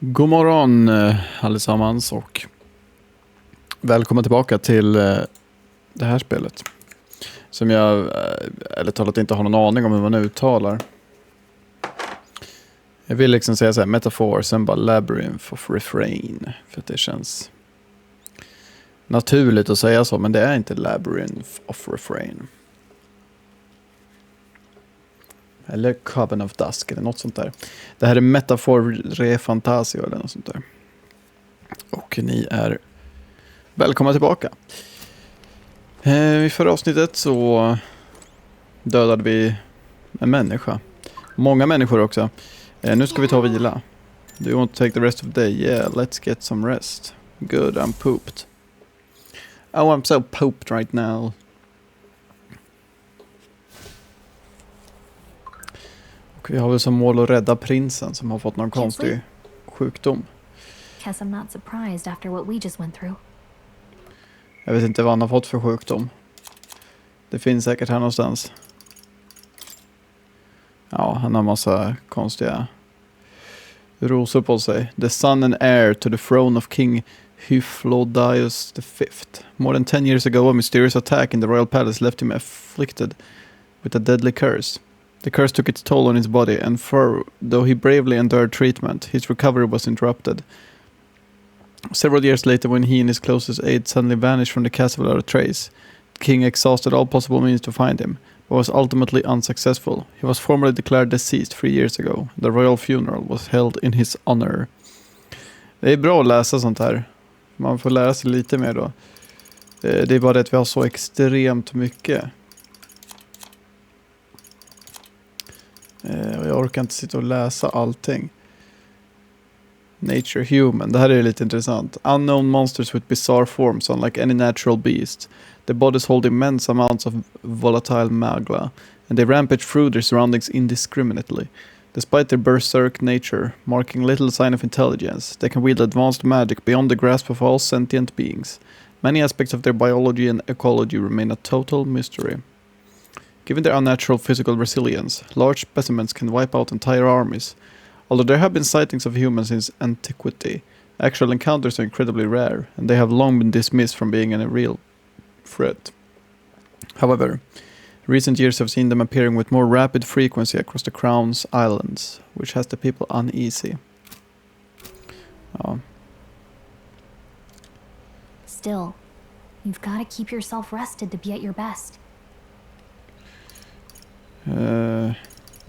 God morgon allesammans och välkomna tillbaka till det här spelet. Som jag ärligt talat inte har någon aning om hur man uttalar. Jag vill liksom säga så här, metafor, sen bara labyrinth of refrain. För att det känns naturligt att säga så, men det är inte labyrinth of refrain. Eller Coven of Dusk eller något sånt där. Det här är metafor ReFantazio eller något sånt där. Och ni är välkomna tillbaka. I förra avsnittet så dödade vi en människa. Många människor också. Nu ska vi ta och vila. Do you want to take the rest of the day? Yeah, let's get some rest. Good, I'm pooped. Oh, I'm so pooped right now. Och vi har väl som mål att rädda prinsen som har fått någon konstig sjukdom. Guess I'm not surprised after what we just went through. Jag vet inte vad han har fått för sjukdom. Det finns säkert här någonstans. Ja, han har massa konstiga rosor på sig. The son and heir to the throne of King Hyphlodius V. More than 10 years ago, a mysterious attack in the royal palace left him afflicted with a deadly curse. The curse took its toll on his body, and though he bravely endured treatment, his recovery was interrupted. Several years later, when he and his closest aide suddenly vanished from the castle without a trace, the king exhausted all possible means to find him, but was ultimately unsuccessful. He was formally declared deceased 3 years ago. The royal funeral was held in his honor. Det är bra att läsa sånt här. Man får lära sig lite mer då. Det är bara det att vi har så extremt mycket. Och jag orkar inte sitta och läsa allting. Nature human. Det här är lite intressant. Unknown monsters with bizarre forms, unlike any natural beast. Their bodies hold immense amounts of volatile magma, and they rampage through their surroundings indiscriminately. Despite their berserk nature, marking little sign of intelligence, they can wield advanced magic beyond the grasp of all sentient beings. Many aspects of their biology and ecology remain a total mystery. Given their unnatural physical resilience, large specimens can wipe out entire armies. Although there have been sightings of humans since antiquity, actual encounters are incredibly rare, and they have long been dismissed from being a real threat. However, recent years have seen them appearing with more rapid frequency across the Crown's islands, which has the people uneasy. Ja. Still, you've got to keep yourself rested to be at your best.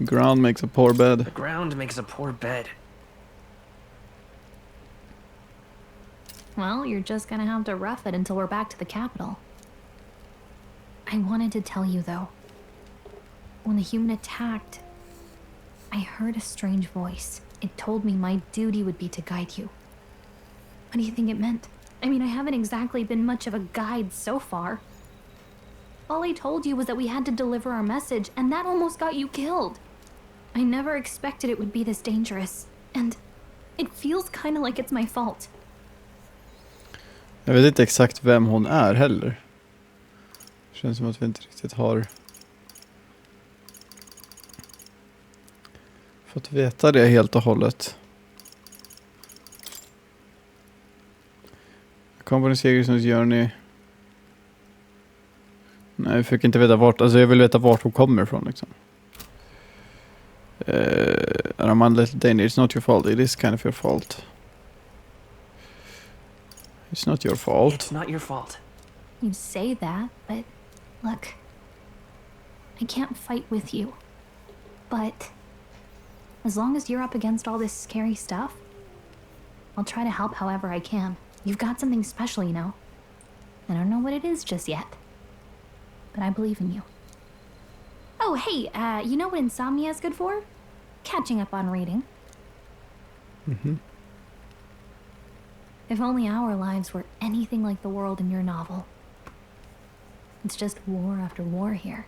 Ground makes a poor bed. The ground makes a poor bed. Well, you're just gonna have to rough it until we're back to the capital. I wanted to tell you, though. When the human attacked, I heard a strange voice. It told me my duty would be to guide you. What do you think it meant? I mean, I haven't exactly been much of a guide so far. All I told you was that we had to deliver our message, and that almost got you killed. I never expected it would be this dangerous, and it feels kind of like it's my fault. Jag vet inte exakt vem hon är heller. Det känns som att vi inte riktigt har fått veta det helt och hållet. Company Segersons Journey. Nej, jag fick inte veta vart. Alltså jag vill veta vart hon kommer ifrån liksom. I'm a little danger. It's not your fault. It is kind of your fault. It's not your fault. It's not your fault. You say that, but look, I can't fight with you. But as long as you're up against all this scary stuff, I'll try to help however I can. You've got something special, you know. I don't know what it is just yet, but I believe in you. Oh, hey, you know what insomnia is good for? Catching up on reading. Mm-hmm. If only our lives were anything like the world in your novel. It's just war after war here,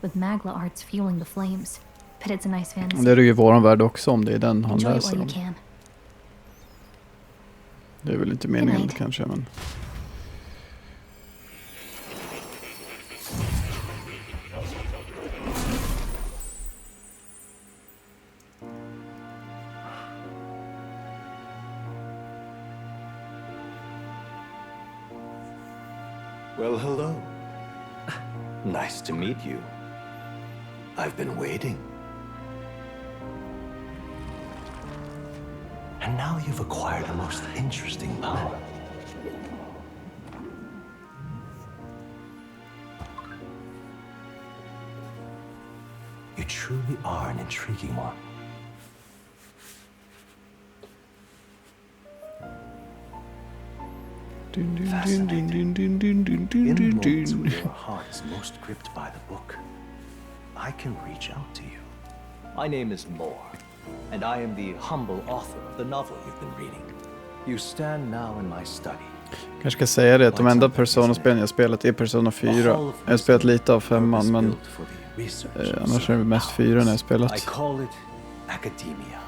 with Magla arts fueling the flames. But it's a nice fantasy. Det är ju våran värld också om det är den han Enjoy it läser while om. you can. Det är väl inte meningen kanske, men... Well, hello. Nice to meet you. I've been waiting. And now you've acquired a most interesting power. You truly are an intriguing one. Fascinating. In moments when your heart is most gripped by the book, I can reach out to you. My name is Moore, and I am the humble author of the novel you've been reading. You stand now in my study. Kanske ska säga det att de enda Persona-spelen jag spelat är Persona 4. Jag har spelat lite av 5:an, men annars är det mest 4 när jag spelat. I call it academia.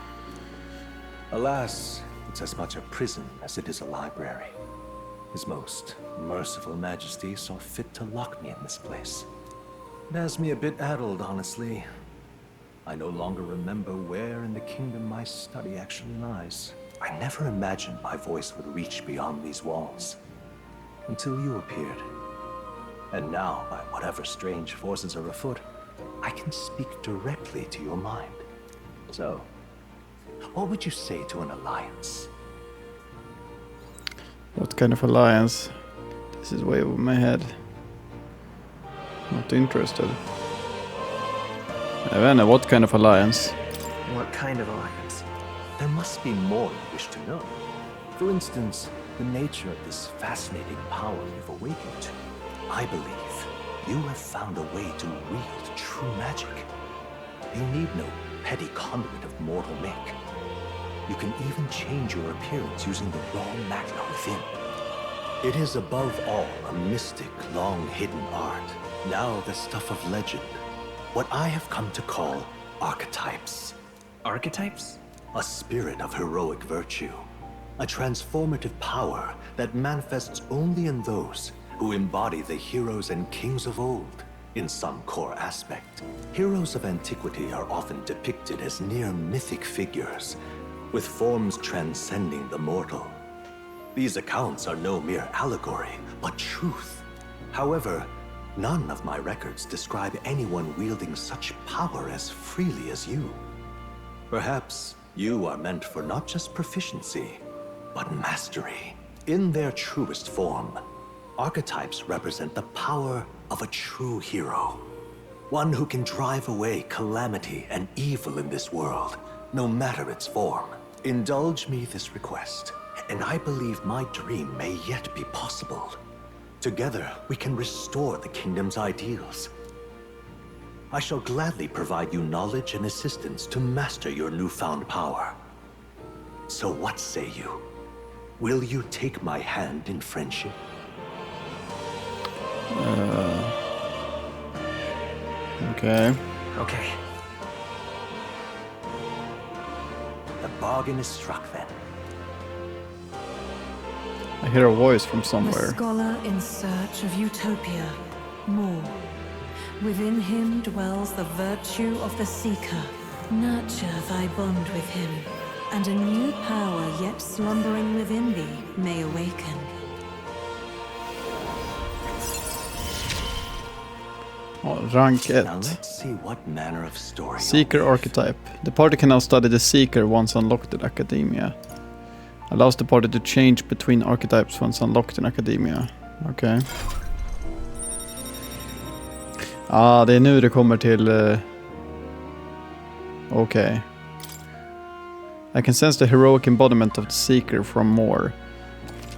Alas, it's as much a prison as it is a library. His most merciful majesty saw fit to lock me in this place. It has me a bit addled, honestly. I no longer remember where in the kingdom my study actually lies. I never imagined my voice would reach beyond these walls. Until you appeared. And now, by whatever strange forces are afoot, I can speak directly to your mind. So, what would you say to an alliance? What kind of alliance? This is way over my head. Not interested. I don't know, what kind of alliance? What kind of alliance? There must be more you wish to know. For instance, the nature of this fascinating power you've awakened to. I believe you have found a way to wield true magic. You need no petty conduit of mortal make. You can even change your appearance using the raw magna within. It is above all a mystic, long-hidden art, now the stuff of legend. What I have come to call archetypes. Archetypes? A spirit of heroic virtue. A transformative power that manifests only in those who embody the heroes and kings of old in some core aspect. Heroes of antiquity are often depicted as near mythic figures, with forms transcending the mortal. These accounts are no mere allegory, but truth. However, none of my records describe anyone wielding such power as freely as you. Perhaps you are meant for not just proficiency, but mastery. In their truest form, archetypes represent the power of a true hero. One who can drive away calamity and evil in this world, no matter its form. Indulge me this request, and I believe my dream may yet be possible. Together, we can restore the kingdom's ideals. I shall gladly provide you knowledge and assistance to master your newfound power. So what say you? Will you take my hand in friendship? Okay. Okay. The bargain is struck then. I hear a voice from A somewhere. scholar in search of utopia, more. Within him dwells the virtue of the seeker. Nurture thy bond with him, and a new power yet slumbering within thee may awaken. Rank 1. Now let's see what manner of story. Seeker archetype. The party can now study the Seeker once unlocked in Academia. Allows the party to change between archetypes once unlocked in Academia. Okej. Det är nu det kommer till... Okej. I can sense the heroic embodiment of the Seeker from more.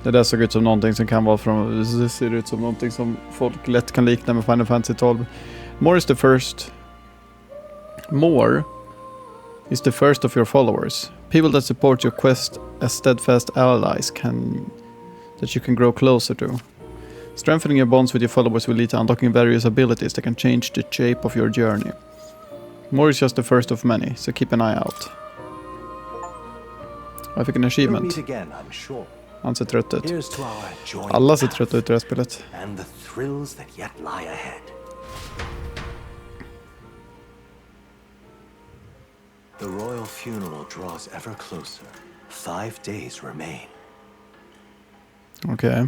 Det där såg ut som någonting som kan vara från... Det ser ut som någonting som folk lätt kan likna med Final Fantasy 12. More is the first... More is the first of your followers. People that support your quest as steadfast allies that you can grow closer to. Strengthening your bonds with your followers will lead to unlocking various abilities that can change the shape of your journey. More is just the first of many, so keep an eye out. Jag fick en We'll achievement. meet again, I'm sure. Han ser trött ut. Here's to our joint Alla ser path trötta ut i det här spelet. and the thrills that yet lie ahead. The royal funeral draws ever closer. 5 days remain. Okej.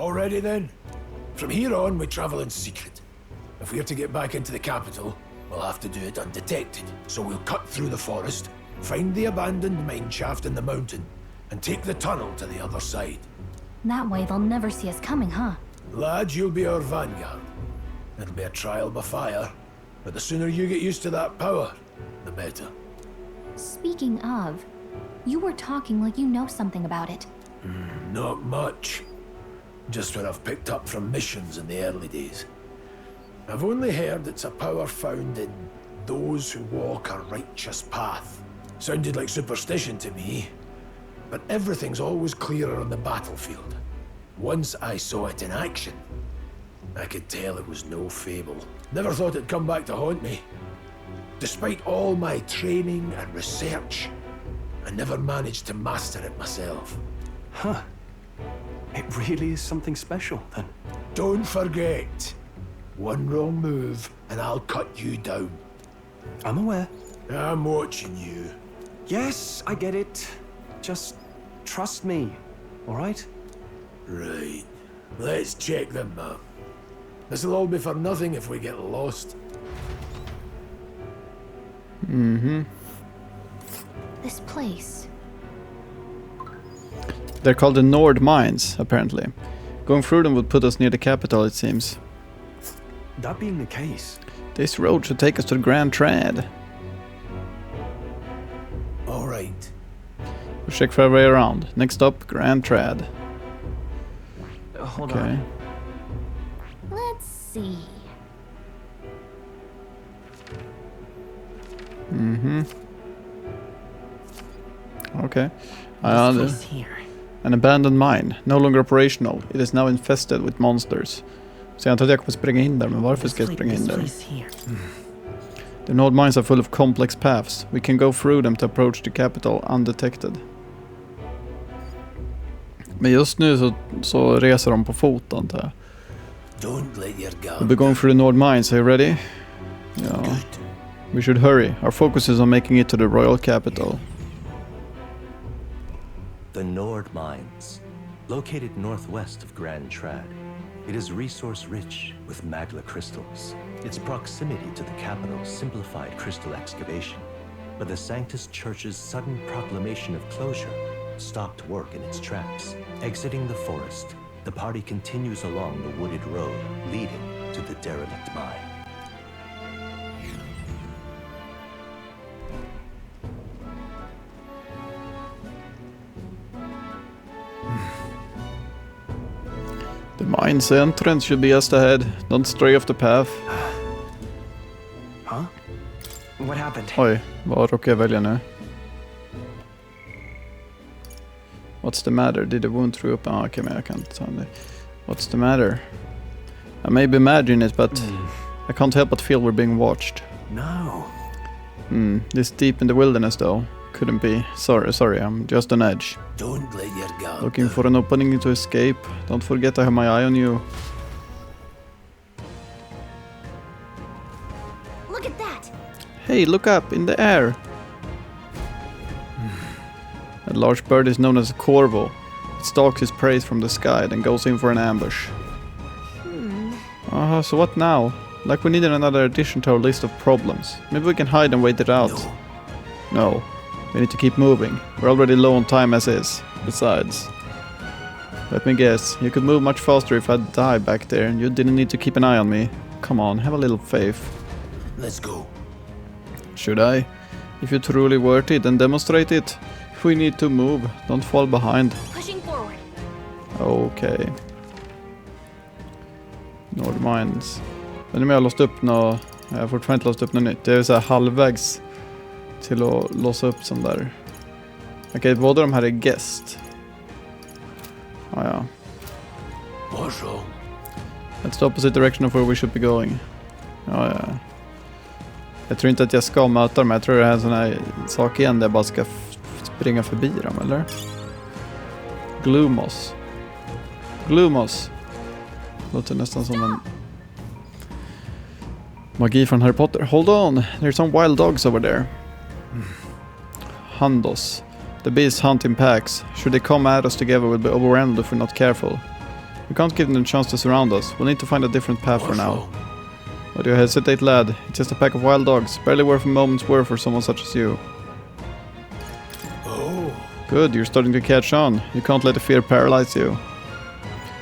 Already then? From here on, we travel in secret. If we're to get back into the capital, we'll have to do it undetected. So we'll cut through the forest, find the abandoned mine shaft in the mountain, and take the tunnel to the other side. That way they'll never see us coming, huh? Lad, you'll be our vanguard. It'll be a trial by fire, but the sooner you get used to that power, the better. Speaking of, you were talking like you know something about it. Not much. Just what I've picked up from missions in the early days. I've only heard it's a power found in those who walk a righteous path. Sounded like superstition to me, but everything's always clearer on the battlefield. Once I saw it in action, I could tell it was no fable. Never thought it'd come back to haunt me. Despite all my training and research, I never managed to master it myself. Huh. It really is something special, then. Don't forget, one wrong move and I'll cut you down. I'm aware. I'm watching you. Yes, I get it. Just trust me, all right? Right. Let's check the map. This'll all be for nothing if we get lost. This place. They're called the Nord Mines, apparently. Going through them would put us near the capital, it seems. That being the case, This road should take us to the Grand Trad. All right. We'll check for our way around. Next stop, Grand Trad. hold Okay. on. Let's see. Okay. This place here. An abandoned mine, no longer operational. It is now infested with monsters. Så jag antar att jag kommer springa in där, men varför ska jag springa in där? The Nord mines are full of complex paths. We can go through them to approach the capital undetected. Men just nu så reser de på fot, antar jag. Don't let your We'll guard be going through the Nord mines. Are you ready? Yeah. Good. We should hurry. Our focus is on making it to the royal capital. The Nord Mines, located northwest of Grand Trad. It is resource-rich with magla crystals. Its proximity to the capital simplified crystal excavation, but the Sanctus Church's sudden proclamation of closure stopped work in its tracks. Exiting the forest, the party continues along the wooded road leading to the derelict mine. The mine's entrance should be just ahead. Don't stray off the path. Huh? What happened? Oj, vad råkar jag välja nu? What's the matter? Did the wound through up? Ah, okay, men jag kan inte ta det. What's the matter? I maybe imagine it, but I can't help but feel we're being watched. No. This deep in the wilderness, though. Couldn't be. Sorry, I'm just on edge. Don't let your guard Looking down. for an opening to escape. Don't forget I have my eye on you. Look at that! Hey, look up in the air. A large bird is known as a corvo. It stalks his prey from the sky, then goes in for an ambush. So what now? Like we needed another addition to our list of problems. Maybe we can hide and wait it out. No. We need to keep moving. We're already low on time as is. Besides, let me guess, you could move much faster if I'd died back there and you didn't need to keep an eye on me. Come on, have a little faith. Let's go. Should I? If you're truly worth it, then demonstrate it. If we need to move, don't fall behind. Pushing forward. Okej. Nord Mines. Men om jag har låst upp något... Jag har fortfarande inte låst upp något nytt. Jag är så här halvvägs till att låsa upp sån där. Okej, båda de här är guest. Ja. What's wrong? That's the opposite direction of where we should be going. Ja. Jag tror inte att jag ska möta dem. Jag tror det här är en sån här sak igen där jag bara ska springa förbi dem, eller? Glumos. Låter nästan som en magi från Harry Potter. Hold on, there's some wild dogs over there. Hundos. The beasts hunt in packs. Should they come at us together, we'll be overwhelmed if we're not careful. We can't give them a chance to surround us. We'll need to find a different path for now. Why do you hesitate, lad? It's just a pack of wild dogs, barely worth a moment's worth for someone such as you. Oh, Good, you're starting to catch on. You can't let the fear paralyze you.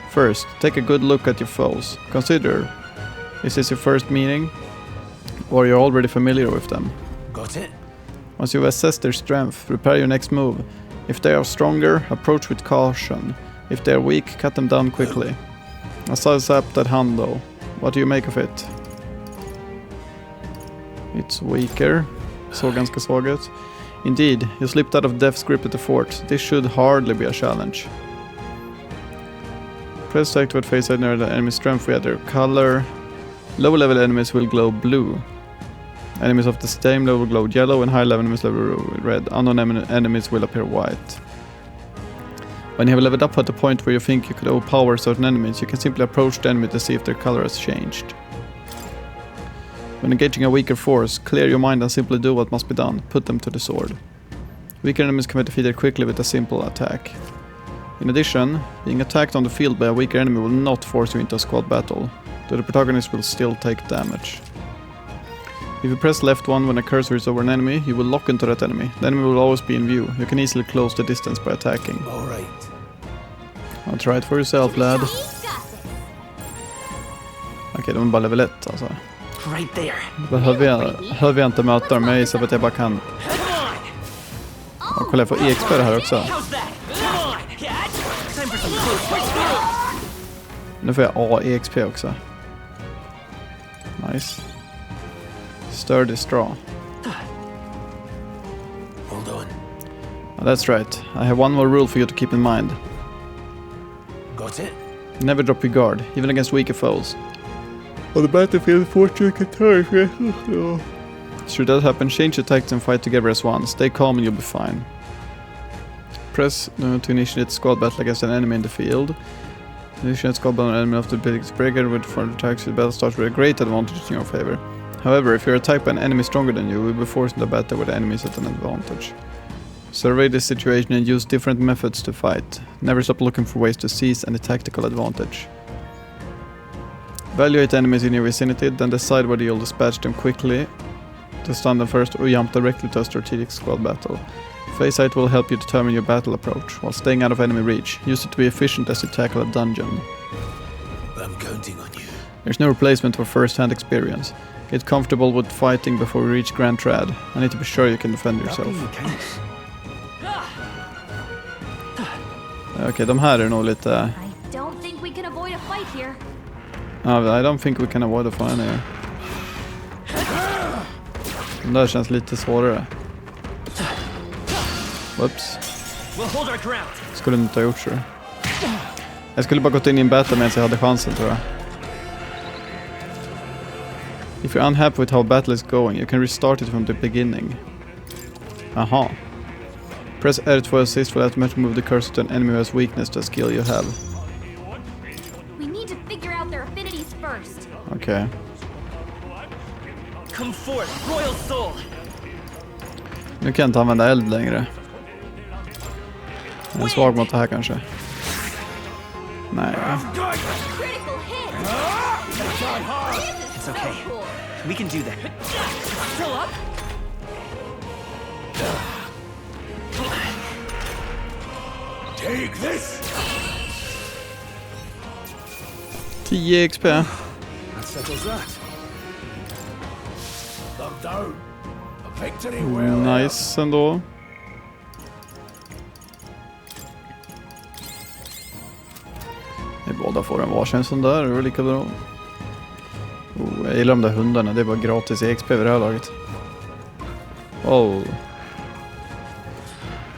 First, take a good look at your foes. Consider, is this your first meeting? Or you're already familiar with them? got it? Once you've assessed their strength, prepare your next move. If they are stronger, approach with caution. If they are weak, cut them down quickly. I size up that hand though. What do you make of it? It's weaker. Så ganska svag ut. Indeed, you slipped out of Death's grip at the fort. This should hardly be a challenge. Press to activate face near the enemy strength via their color. Low level enemies will glow blue. Enemies of the same level glow yellow, and high level enemies glow red. Unknown enemies will appear white. When you have leveled up at the point where you think you could overpower certain enemies, you can simply approach the enemy to see if their color has changed. When engaging a weaker force, clear your mind and simply do what must be done. Put them to the sword. Weaker enemies can be defeated quickly with a simple attack. In addition, being attacked on the field by a weaker enemy will not force you into a squad battle, though the protagonist will still take damage. If you press left 1 when a cursor is over an enemy, you will lock into that enemy. The enemy will always be in view. You can easily close the distance by attacking. All right. I'll try it for yourself, lad. Okej, de är bara level 1 alltså. Right there. Behöver jag inte möta dem, jag gissar på att jag bara kan. Och kolla, jag får EXP det här också. How's that? Come on. Catch. Time for some close. Nu får jag A-EXP också. Nice. Sturdy straw. Hold on. Oh, that's right. I have one more rule for you to keep in mind. Got it? Never drop your guard, even against weaker foes. On the battlefield, fortune can turn. Should that happen, change your tactics and fight together as one. Stay calm and you'll be fine. Press to initiate squad battle against an enemy in the field. Initiate squad battle on an enemy after the big breaker with further attacks. The battle starts with a great advantage in your favor. However, if you're attacked by an enemy stronger than you, will be forced into battle with the enemies at an advantage. Survey the situation and use different methods to fight. Never stop looking for ways to seize any tactical advantage. Evaluate enemies in your vicinity, then decide whether you'll dispatch them quickly to stun them first or jump directly to a strategic squad battle. Phase sight will help you determine your battle approach, while staying out of enemy reach. Use it to be efficient as you tackle a dungeon. I'm counting on you. There's no replacement for first-hand experience. Get comfortable with fighting before we reach Grand Trad. I need to be sure you can defend yourself. Okej, de här är nog lite... I don't think we can avoid a fight here. I don't think we can avoid a fight here. Den där känns lite svårare. Whoops. We'll hold our ground. Skulle inte ha gjort så. Jag skulle bara gått in i en battle medan jag hade chansen, tror jag. If you're unhappy with how battle is going, you can restart it from the beginning. Aha. Press R to assist will automatically move the cursor to an enemy who has weakness to a skill you have. We need to figure out their affinities first. Okej. Come forth, royal soul. Nu kan jag inte använda eld längre. Jag är svag mot det här kanske. Nej. Critical hit. It's okay. We can do that. Still up? Take this! 10 XP. That settles that. They're down. A victory well. Nice ändå. Vi båda får en varsin sån där, det är lika bra. Jag gillar de där hundarna, det är bara gratis i XP vid det här laget. Oh.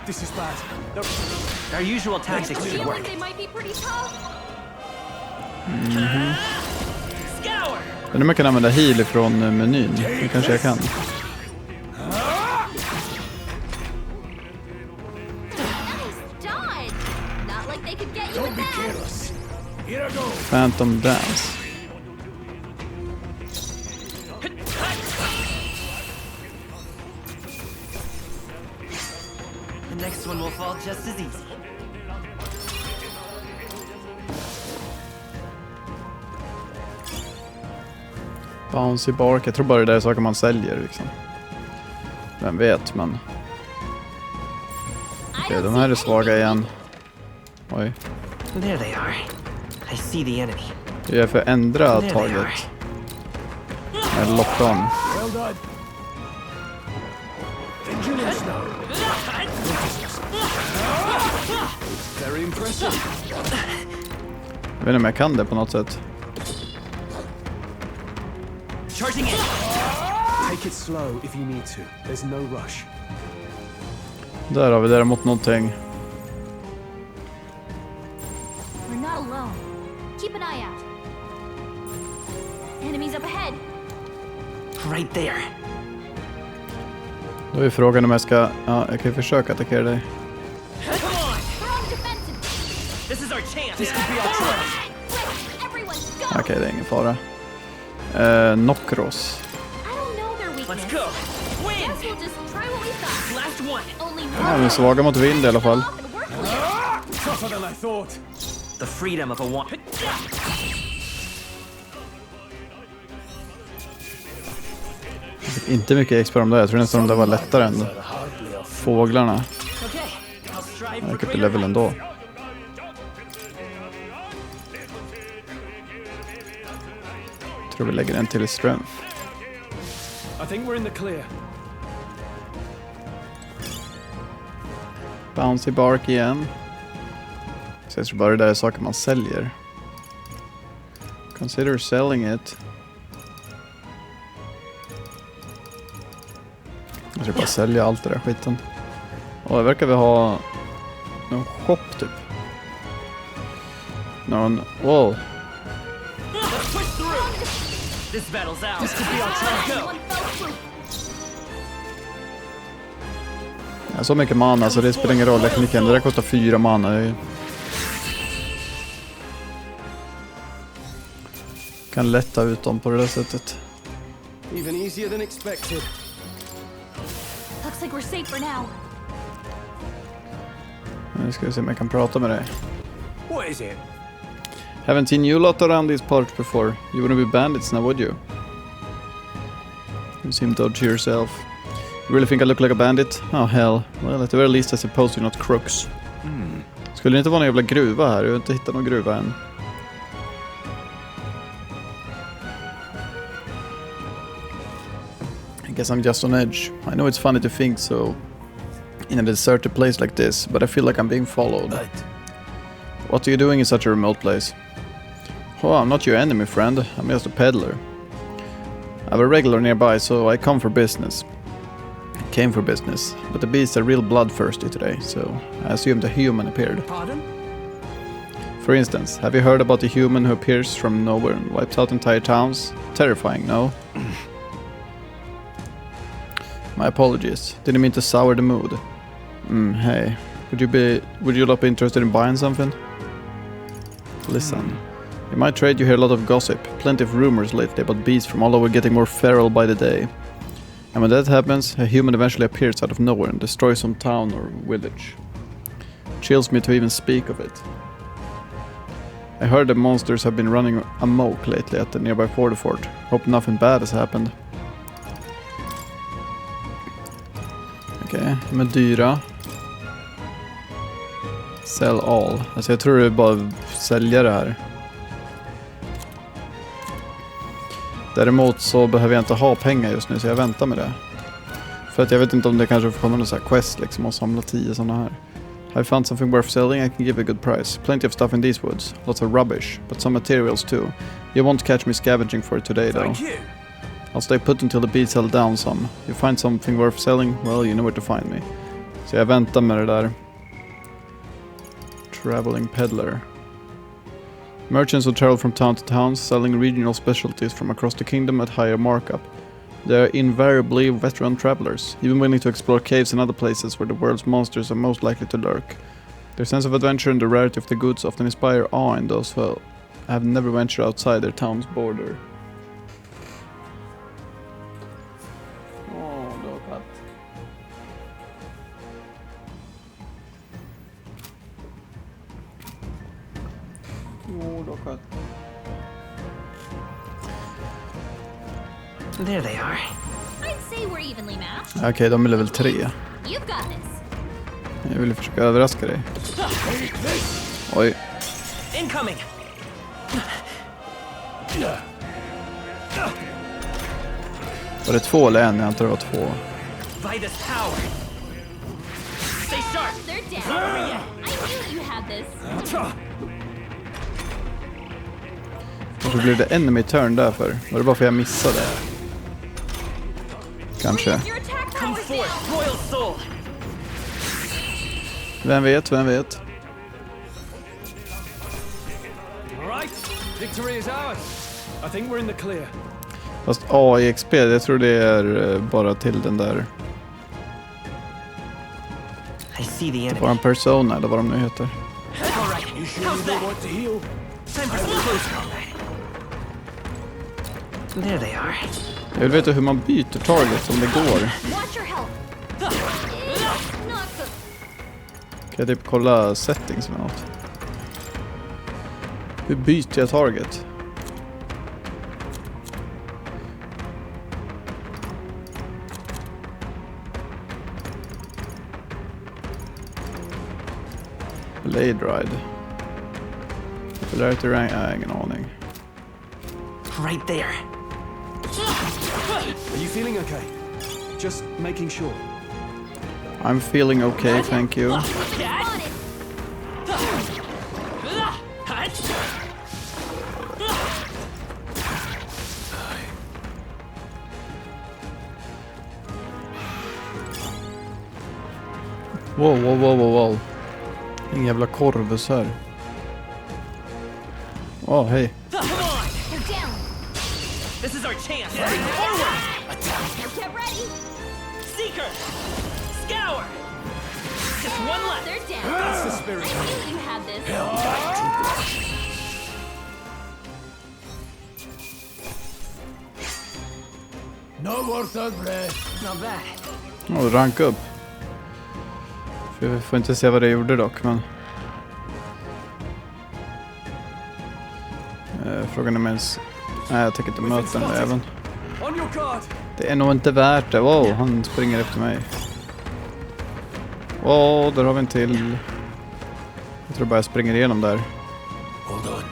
This is bad. Our usual tactics should Feeling work. they might be pretty tough. Scour! Men nu man kan använda heal från menyn, det kanske jag kan. Nice dodge. Not like they could get you with Don't be that. careless. Here I go. Phantom Dance. The next one will fall just as easy. Bouncy bark. Jag tror bara det är saker man säljer liksom. Vem vet, men... Okej, de här är svaga igen. Oj. There they are. I see the enemy. Det är för att ändra taget. Med lock-on. Well done. Vigilance now. Very impressive. Jag vet inte om jag kan det på något sätt. Charging in. Take it slow if you need to. There's no rush. Där har vi däremot någonting. We're not alone. Keep an eye out. Enemies up ahead. Right there. Då är frågan om jag ska... Ja, jag kan ju försöka attackera dig. Come on! We're on defensive. This is our chance. This could be our chance. Quick, everyone, go! Okej, det är ingen fara. Nokros. I don't know their weakness. Let's go. Win. Guess we'll just try what we thought. Last one. Only Ja, de är svaga mot vind i alla fall. Tougher than I thought. The freedom of a one. Inte mycket exp på dem där. Jag tror nästan de där var lättare än fåglarna. Okay. I'll strive Jag for gick upp i greater level ändå. Tror vi lägger en till i strength. I think we're in the clear. Bouncy bark igen. Så jag tror bara det där är saker man säljer. Consider selling it. Jag tror bara sälja allt det där skiten. Och det verkar vi ha någon shop typ. Någon... Wow. Let's push through. This battle's out. This could be our chance. Go. One fell swoop. Jag har så mycket mana så det spelar ingen roll. Jag kan lika gärna. Det där kostar 4 mana. Det är... Kan lätta ut dem på det där sättet. Even easier than expected. Looks like we're safe for now. Nu ska vi se om jag kan prata med dig. What is it? Haven't seen you lot around these parts before. You wouldn't be bandits now, would you? You seem dodgy yourself. You really think I look like a bandit? Oh hell. Well, at the very least I suppose you're not crooks. Skulle det inte vara någon jävla gruva här? Jag har inte hittat någon gruva än. I guess I'm just on edge. I know it's funny to think so in a deserted place like this, but I feel like I'm being followed. Right. What are you doing in such a remote place? Oh, I'm not your enemy, friend. I'm just a peddler. I have a regular nearby, so I come for business. I came for business, but the beasts are real bloodthirsty today, so I assumed a human appeared. Pardon? For instance, have you heard about the human who appears from nowhere and wipes out entire towns? Terrifying, no? My apologies. Didn't mean to sour the mood. Hey. Would you not be interested in buying something? Listen. In my trade you hear a lot of gossip, plenty of rumors lately about beasts from all over getting more feral by the day. And when that happens, a human eventually appears out of nowhere and destroys some town or village. Chills me to even speak of it. I heard the monsters have been running amok lately at the nearby border fort. Hope nothing bad has happened. Okej, de är dyra. Sell all. Alltså jag tror det är bara att sälja det här. Däremot så behöver jag inte ha pengar just nu så jag väntar med det. För att jag vet inte om det kanske kommer någon sån här quest liksom och samla 10 sådana här. I found something worth selling I can give a good price. Plenty of stuff in these woods. Lots of rubbish, but some materials too. You won't catch me scavenging for it today though. Thank you. I'll stay put until the beats settle down some. You find something worth selling, well you know where to find me. Så jag väntar med det där. Traveling peddler. Merchants who travel from town to town, selling regional specialties from across the kingdom at higher markup. They are invariably veteran travelers, even willing to explore caves and other places where the world's monsters are most likely to lurk. Their sense of adventure and the rarity of the goods often inspire awe in those who have never ventured outside their town's border. There they are. I'd say we're evenly matched. Okej, de är level 3. You've got this. Jag ville försöka överraska dig. Oj. Incoming. Var det 2 eller 1? Jag antar det var 2. Vitus power. Stay sharp. They're down. I knew you had this. Varför blev det enemy turn därför? Var det bara för jag missade? Kanske. Your attack Come power's forth, down. royal soul. Vem vet, vem vet? All right, victory is ours. I think we're in the clear. Fast AIXP, jag tror det är bara till den där I see the enemy. våran persona eller vad de nu heter. All right. You sure How's you that? don't want to heal? Time for some close combat. There they are. Jag vill veta hur man byter target om det går. Watch your health. Not good. Kan jag typ kolla settings eller något? Hur byter jag target? Blade ride. Popularity rank? Nej, ingen aning. Right there. Are you feeling okay? Just making sure. I'm feeling okay, thank you. Wow. En jävla korvus här. Åh, hej. Come on. They're down. This is our chance. Forward. Get ready. Seeker. Scour. Just one left. They're down. That's the spirit. I knew you had this. No worth a breath. Not bad. Ranka upp. För jag får inte se vad det gjorde dock, men... Frågan är om ens... Nej, jag tänker inte möta den där även. On your guard. Det är nog inte värt det. Wow, han springer efter mig. Wow, där har vi en till. Jag tror bara jag springer igenom där. Hold on.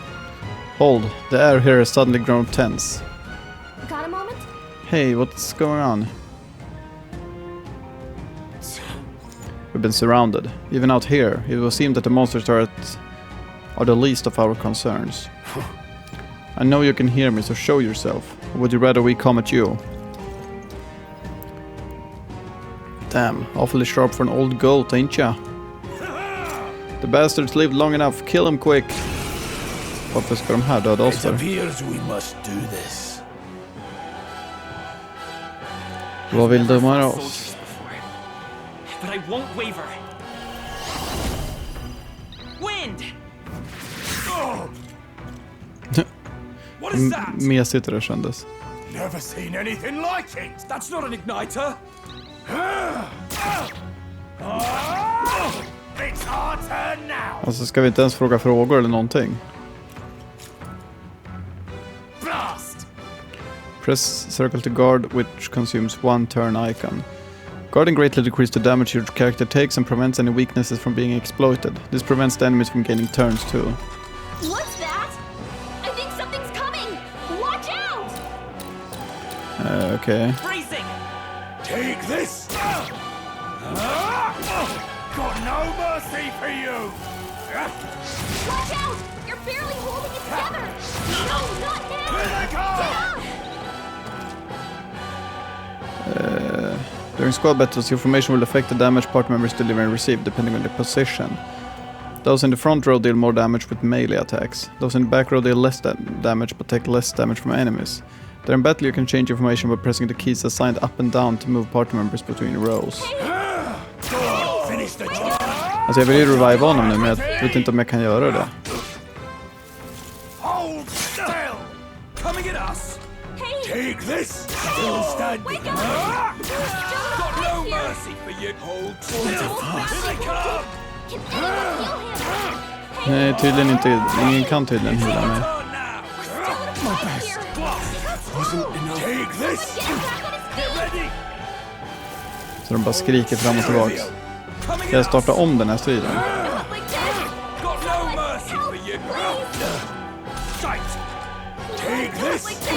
Hold, the air here has suddenly grown tense. Got a moment? Hey, what's going on? We've been surrounded. Even out here, it will seem that the monsters are the least of our concerns. I know you can hear me, so show yourself. Or would you rather we come at you? Damn, awfully sharp for an old goat, ain't ya? The bastards lived long enough, kill them quick! Varför ska de här döda oss It för? appears we must do this. Vad vill de med oss? Soldiers before, but I won't waver. Wind. What is that? Mesigt det kändes. Never seen anything like it. That's not an igniter. It's our turn now. Alltså ska vi inte ens fråga frågor eller någonting? Blast. Press circle to guard, which consumes one turn icon. Guarding greatly decreases the damage your character takes and prevents any weaknesses from being exploited. This prevents the enemies from gaining turns too. What's that? I think something's coming. Watch out! Okay. Bracing. Take this. Got no mercy for you. Watch out! You're barely holding it together. No, not now! Here they come. Get up! During squad battles, your formation will affect the damage party members deliver and receive, depending on their position. Those in the front row deal more damage with melee attacks. Those in the back row deal less damage, but take less damage from enemies. During battle, you can change your formation by pressing the keys assigned up and down to move party members between rows. Finish the job. Alltså jag vill ju revive honom nu, men jag vet inte om jag kan göra det. Hold still. Coming at us. Hey! Take this. Still standing. Wake up! Got no mercy for you. Hold still. Here they come. Can anyone heal him? Nej, tydligen inte. Ingen kan tydligen heala mig. Turn now. We're still in a fight here. Take this! Så de bara skriker fram och tillbaks. Ska jag starta om den här striden? Got no mercy for you! Shite! Take this!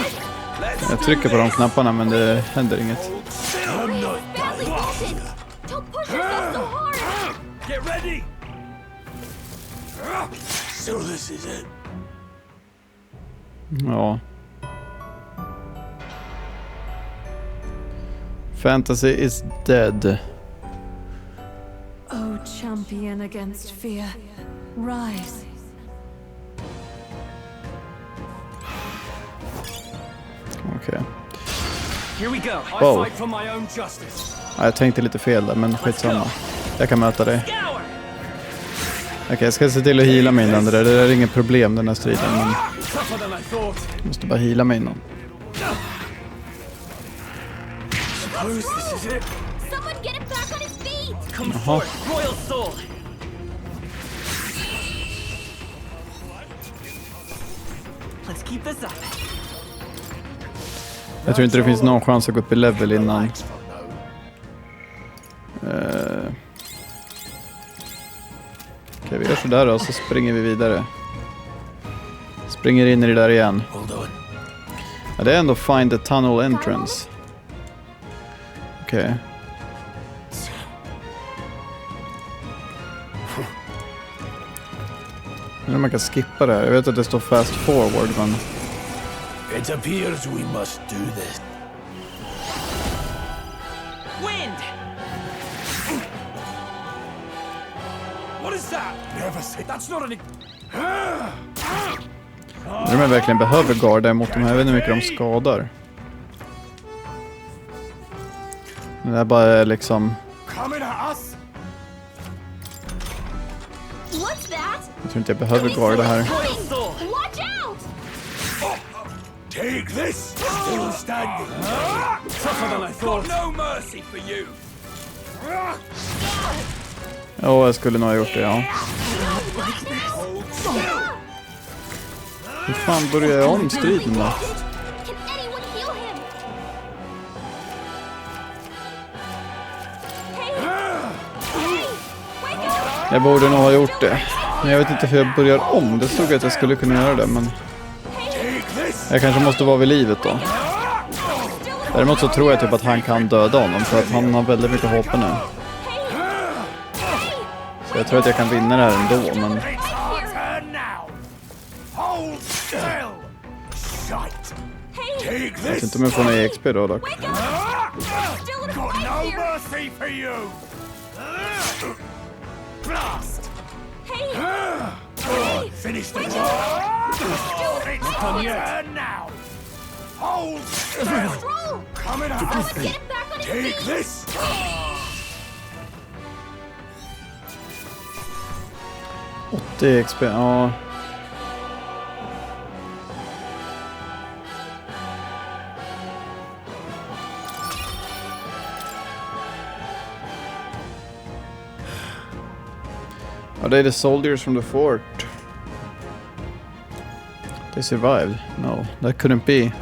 Jag trycker på de knapparna men det händer inget. Get ready! So this is it. Ja. Fantasy is dead. O champion against fear, rise. Okej. Here we go. I Wow. fight for my own justice. Ja, jag tänkte lite fel där, men skitsamma. Jag kan möta dig. Scour! Okej, jag ska se till att heala mig innan det där. Det där är inget problem den här striden, men Tougher than I thought. jag måste bara heala mig innan. Suppose this is it. Someone get him back on his feet! Come Jaha. forth, royal soul. Let's keep this up. Jag tror inte det finns någon chans att gå upp i level innan. Okej, vi gör sådär då, så springer vi vidare. Springer in i det där igen. Hold on. Ja, det är ändå find the tunnel entrance. Okej. Nu man kan skippa det här. Jag vet att det står fast forward, men... It appears we must do this. Wind! What is that? Never say that's not an. När de verkligen behöver garda emot de här, jag vet inte hur mycket de skadar. Det där bara är liksom... Coming at us. What's that? Jag tror inte jag behöver garda här. Royal soul! Watch out! Take this. Still standing. Tougher than I thought. No mercy for you. Ja, jag skulle nog ha gjort det, ja. Hur fan börjar jag om striden då? Can anyone heal him? Hey! Wake up! Jag borde nog ha gjort det. Men jag vet inte hur jag börjar om. Det stod att jag skulle kunna göra det, men... Jag kanske måste vara vid livet då. Däremot så tror jag typ att han kan döda honom, för att han har väldigt mycket HP nu. Så jag tror att jag kan vinna det här ändå, men... Turn now. Hold still. Shite. Take Jag vet this. inte om jag får någon EXP då dock. Still in a Got fight no here! mercy for you. Blast. Finish the job. It's turn now. Hold still. Stroll! Coming at us. Get him back on his Take feet! this. 80 EXP, ja. Are they the soldiers from the fort? They survived? No, that couldn't be.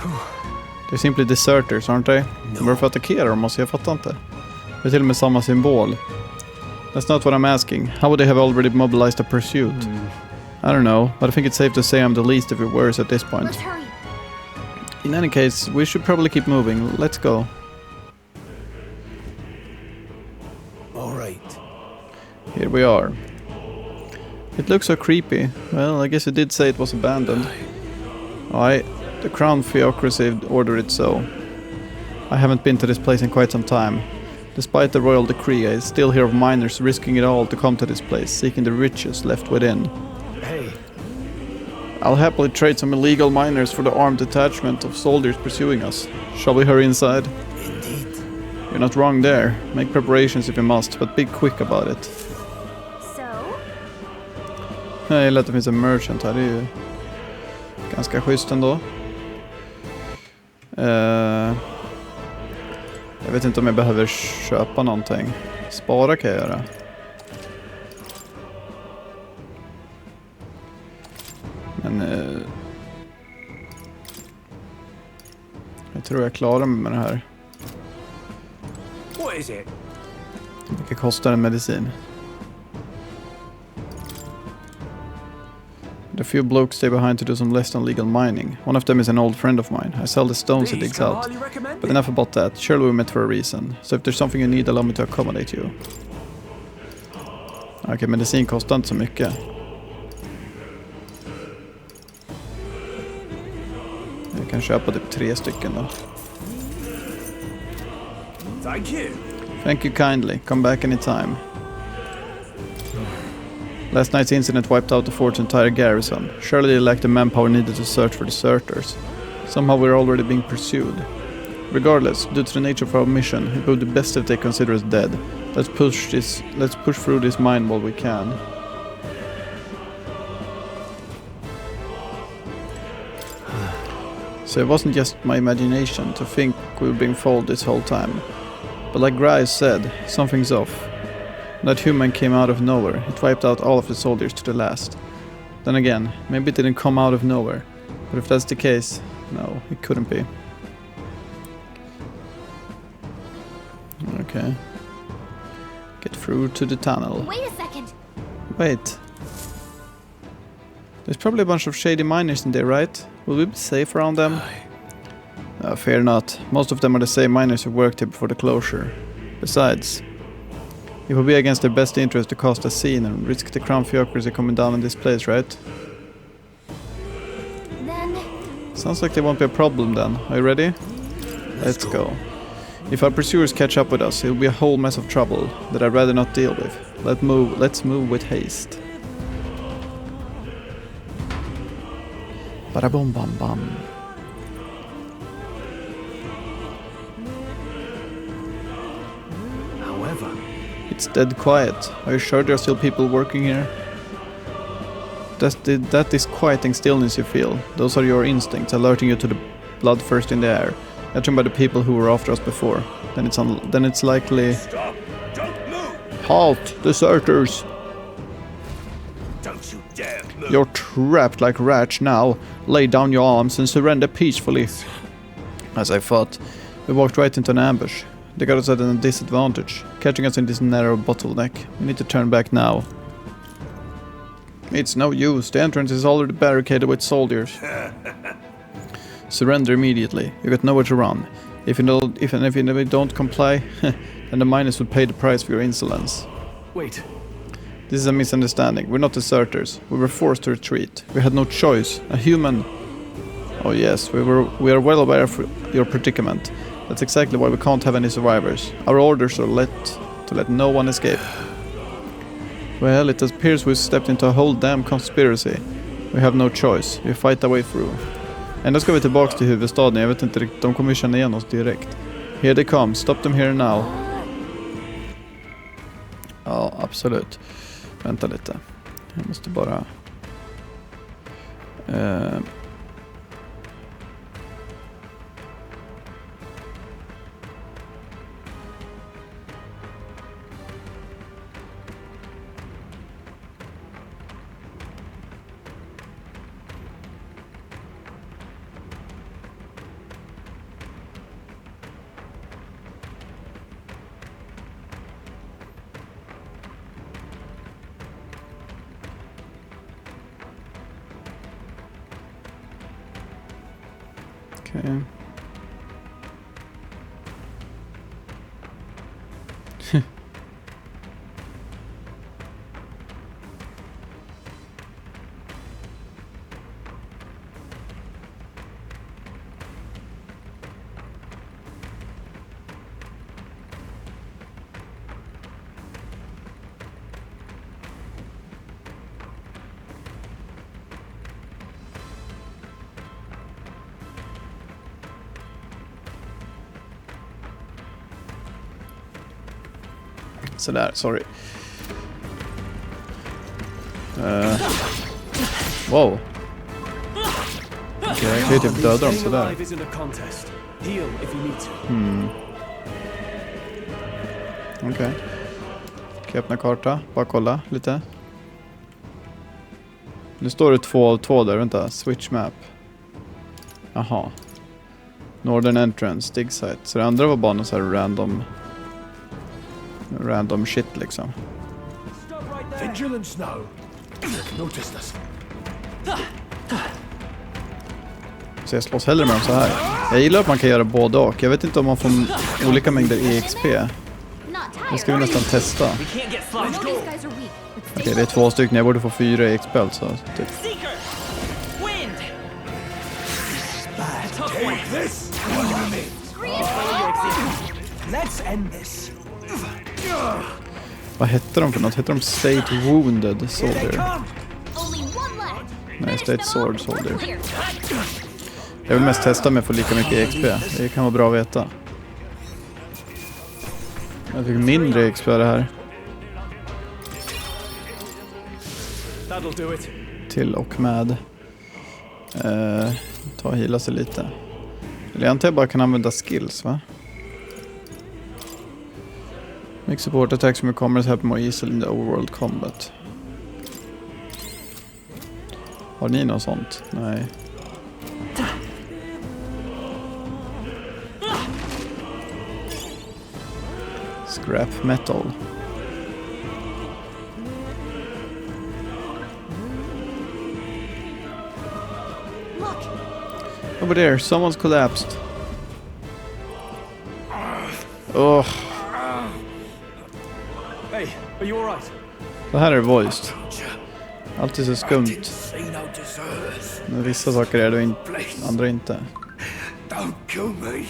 They're simply deserters, aren't they? Varför attackerar de oss? Jag fattar inte. Det är till och med samma symbol. That's not what I'm asking. How would they have already mobilized a pursuit? I don't know, but I think it's safe to say I'm the least of your worries at this point. Let's hurry. In any case, we should probably keep moving. Let's go. All right. Here we are. It looks so creepy. Well, I guess it did say it was abandoned. Aye, the Crown Theocracy ordered it so. I haven't been to this place in quite some time. Despite the royal decree, I still hear of miners risking it all to come to this place, seeking the riches left within. Hey. I'll happily trade some illegal miners for the armed detachment of soldiers pursuing us. Shall we hurry inside? Indeed. You're not wrong there. Make preparations if you must, but be quick about it. So, Jag gillar att det finns en merchant här, det är ju ganska schysst ändå. Jag vet inte om jag behöver köpa någonting. Spara kan jag göra. Men tror jag klarar mig med det här. What is it? Vilket kostar en medicin? The few blokes stay behind to do some less than legal mining. One of them is an old friend of mine. I sell the stones he digs out. But enough about that. Surely we met for a reason. So if there's something you need, allow me to accommodate you. Okej, medicin kostar inte så mycket. Jag kan köpa typ 3 stycken då. Thank you. Thank you kindly. Come back anytime. Last night's incident wiped out the fort's entire garrison. Surely they lacked the manpower needed to search for deserters. Somehow we're already being pursued. Regardless, due to the nature of our mission, it would be best if they consider us dead. Let's push through this mine while we can. So it wasn't just my imagination to think we were being fooled this whole time. But like Grice said, something's off. That human came out of nowhere. It wiped out all of the soldiers to the last. Then again, maybe it didn't come out of nowhere. But if that's the case, no, it couldn't be. Okay. Get through to the tunnel. Wait a second. Wait. There's probably a bunch of shady miners in there, right? Will we be safe around them? Fear not. Most of them are the same miners who worked here before the closure. Besides, it would be against their best interest to cause a scene and risk the crown theocracy coming down in this place, right? Then... Sounds like there won't be a problem then. Are you ready? Let's go. If our pursuers catch up with us, it'll be a whole mess of trouble that I'd rather not deal with. Let's move with haste. Ba-da-bum bum bum. However, It's dead quiet. Are you sure there are still people working here? That is quieting stillness you feel. Those are your instincts alerting you to the bloodthirst in the air. Judging by the people who were after us before. Then it's likely... stop! Don't move! Halt, deserters! Don't you dare move! You're trapped like rats now. Lay down your arms and surrender peacefully. As I thought, we walked right into an ambush. They got us at a disadvantage, catching us in this narrow bottleneck. We need to turn back now. It's no use. The entrance is already barricaded with soldiers. Surrender immediately. You got nowhere to run. If you don't comply, then the miners will pay the price for your insolence. Wait. This is a misunderstanding. We're not deserters. We were forced to retreat. We had no choice. A human... Oh yes, we are well aware of your predicament. That's exactly why we can't have any survivors. Our orders are to let no one escape. Well, it appears we've stepped into a whole damn conspiracy. We have no choice. We fight our way through. Ändå ska vi tillbaka till huvudstaden. Jag vet inte riktigt. De kommer känna igen oss direkt. Here they come. Stop them here now. Ja, absolut. Vänta lite. Jag måste bara... Okay. Sådär, sorry. Wow. Okej, jag kan ju typ döda dem sådär. Okej. Kan jag öppna karta? Bara kolla lite. Nu står det 2 av 2 där, vänta. Switch map. Jaha. Northern Entrance, dig site. Så det andra var bara någon så här random shit liksom. Vigilance now. Noticed us. Så jag slåss hellre med dem så här. Jag gillar att man kan göra både och. Jag vet inte om man får olika mängder EXP. Det ska vi nästan testa. Okej, det är 2 stycken. Jag borde få 4 EXP alltså. Typ. Vad hette de för något? Hette de State Wounded Soldier? Nej, State Sword Soldier. Jag vill mest testa om jag får lika mycket EXP. Det kan vara bra att veta. Jag fick mindre EXP det här. Till och med. Ta och heala sig lite. Eller jag antar jag bara kan använda skills, va? Make support attacks from your comrades happen more easily in the overworld combat. Har ni något sånt? Nej. Scrap metal. Over there, someone's collapsed. Oh. Hey, are you all right? Det här är voiced. Alltid så skumt. Men vissa saker är det andra inte. Don't kill me.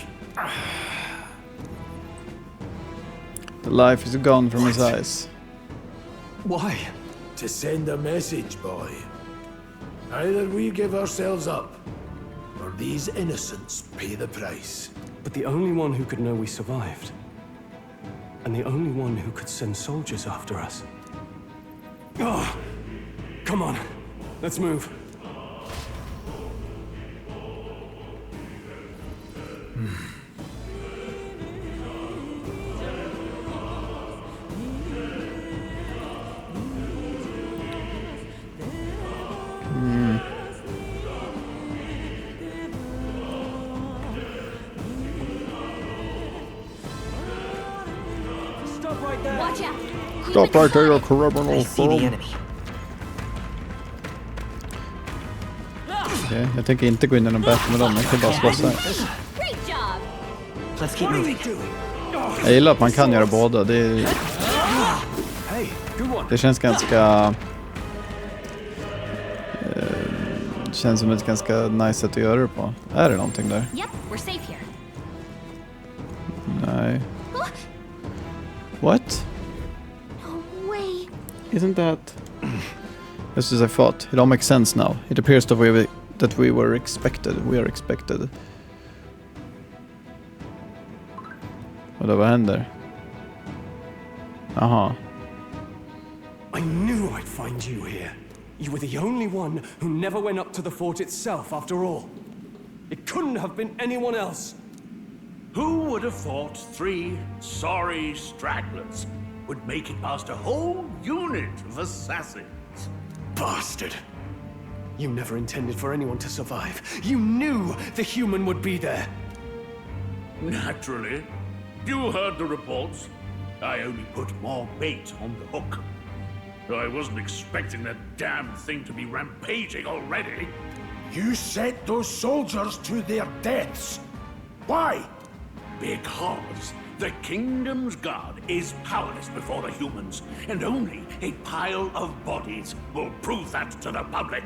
The life is gone from his eyes. Why? To send a message, boy. Either we give ourselves up, or these innocents pay the price. But the only one who could know we survived. And the only one who could send soldiers after us. Oh, come on, let's move. Stop right there, criminal. Okej, jag tänker inte gå in i någon battle med dem. Jag kan bara slåss här. Let's keep moving. Jag gillar att man kan göra båda. Det känns ganska... känns som ett ganska nice sätt att göra det på. Är det någonting där? Yep, we're safe here. Nej. What? No way. Isn't that... Just as I thought. It all makes sense now. It appears that we were expected. We are expected. Vad händer? Aha. I knew I'd find you here. You were the only one who never went up to the fort itself, after all. It couldn't have been anyone else. Who would have thought 3 sorry stragglers would make it past a whole unit of assassins? Bastard. You never intended for anyone to survive. You knew the human would be there. Naturally. You heard the reports. I only put more bait on the hook. I wasn't expecting that damn thing to be rampaging already. You sent those soldiers to their deaths. Why? Because the kingdom's guard is powerless before the humans, and only a pile of bodies will prove that to the public.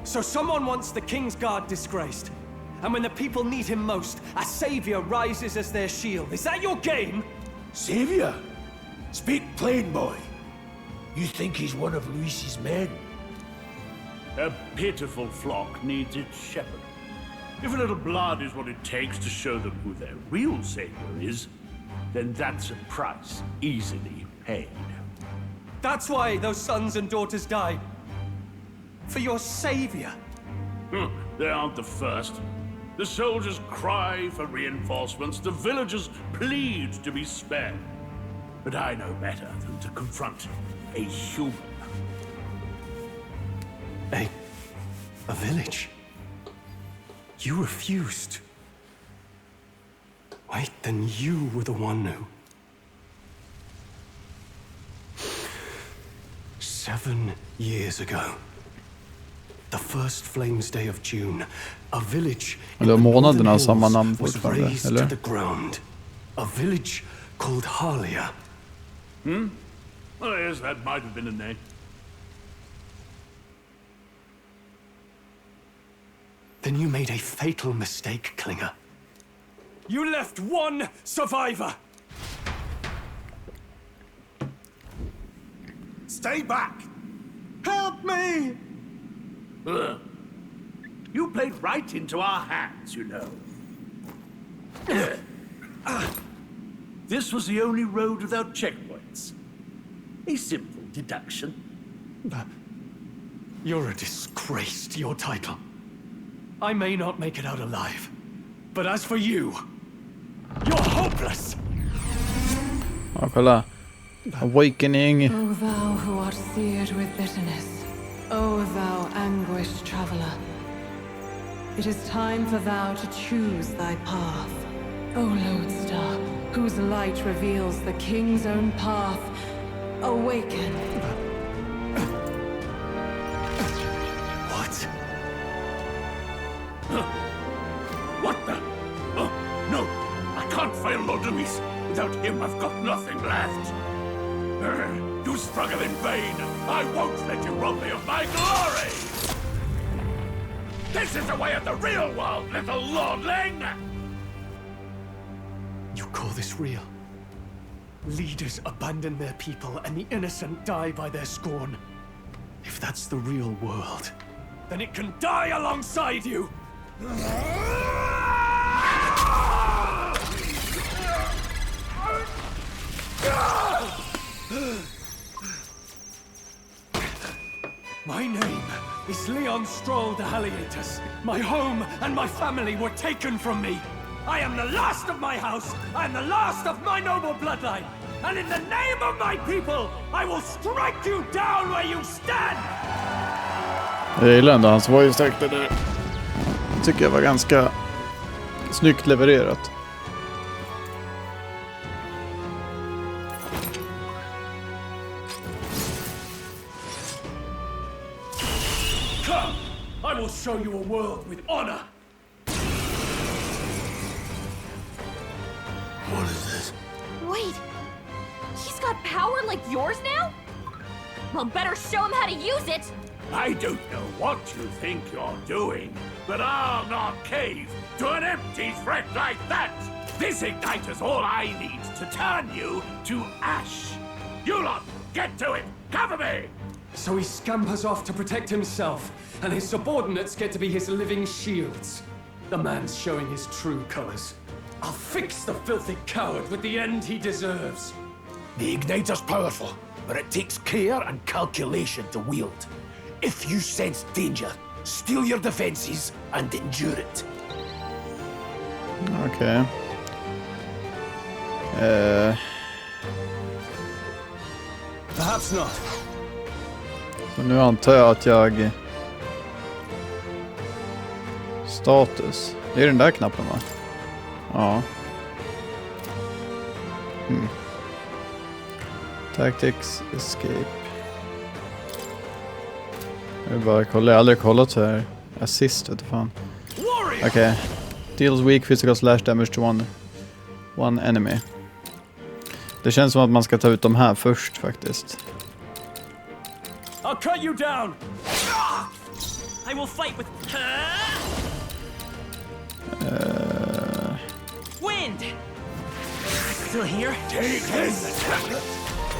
So someone wants the King's Guard disgraced. And when the people need him most, a savior rises as their shield. Is that your game? Savior? Speak plain, boy. You think he's one of Luis's men? A pitiful flock needs its shepherd. If a little blood is what it takes to show them who their real savior is, then that's a price easily paid. That's why those sons and daughters died. For your savior. They aren't the first. The soldiers cry for reinforcements, the villagers plead to be spared. But I know better than to confront a human. A village? You refused. Wait, then you were the one who... 7 years ago. The first Flames Day of June. A village in the månaderna har northern samma namn hills was fortfarande, razed eller? to the ground. A village called Harlia. Oh, yes, that might have been a name. Then you made a fatal mistake, Klinger. You left one survivor! Stay back! Help me! Ugh. You played right into our hands, you know. This was the only road without checkpoints. A simple deduction. You're a disgrace to your title. I may not make it out alive, but as for you, you're hopeless! Ja, kolla. Awakening. O thou who art seared with bitterness, O thou anguished traveler, it is time for thou to choose thy path. O lodestar, whose light reveals the king's own path, awaken. What? What the? Oh, no! I can't fail Lord Luis. Without him, I've got nothing left. You struggle in vain. I won't let you rob me of my glory! This is the way of the real world, little lordling! You call this real? Leaders abandon their people and the innocent die by their scorn. If that's the real world, then it can die alongside you! My name is Leon Stroll de Halliatus. My home and my family were taken from me. I am the last of my house. I am the last of my noble bloodline. And in the name of my people, I will strike you down where you stand! Jag gillar ändå hans voice actor där. Jag tycker jag var ganska snyggt levererat. Come! I will show you a world with honor! What is this? Wait, he's got power like yours now? Well, better show him how to use it. I don't know what you think you're doing, but I'll not cave to an empty threat like that! This igniter's all I need to turn you to ash! You lot, get to it! Cover me! So he scampers off to protect himself, and his subordinates get to be his living shields. The man's showing his true colors. I'll fix the filthy coward with the end he deserves. The igniter's powerful, but it takes care and calculation to wield. If you sense danger, steel your defenses and endure it. Okej. Perhaps not. Så nu antar jag att jag... Status. Det är den där knappen, va? Ja. Tactics, escape. Jag bara kollar, jag har aldrig kollat så här. Assist, vet du fan. Okej. Deals weak physical slash damage to one enemy. Det känns som att man ska ta ut de här först faktiskt. I'll cut you down! I will fight with wind. Still here?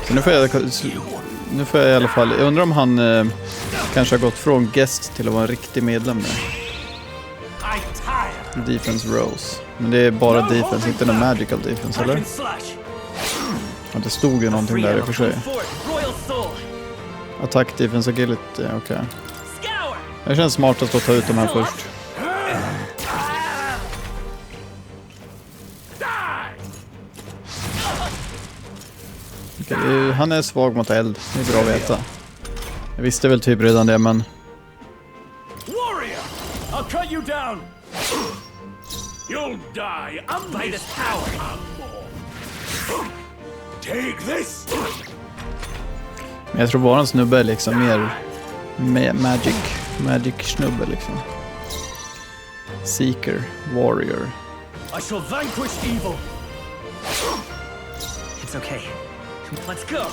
Så nu får jag i alla fall... Jag undrar om han kanske har gått från guest till att vara en riktig medlem nu. Defense Rose. Men det är bara defense, inte någon magical defense, eller? Ja, det stod ju någonting där i och för sig. Attack, defense, agility, okej. Det känns smartast att ta ut de här först. Okej, han är svag mot eld. Det är bra att veta. Jag visste väl typ redan det, men... You'll die By this power. Take this! Men jag tror våran snubbe är liksom mer magic snubbe liksom. Seeker, warrior. I shall vanquish evil. It's okay. Let's go.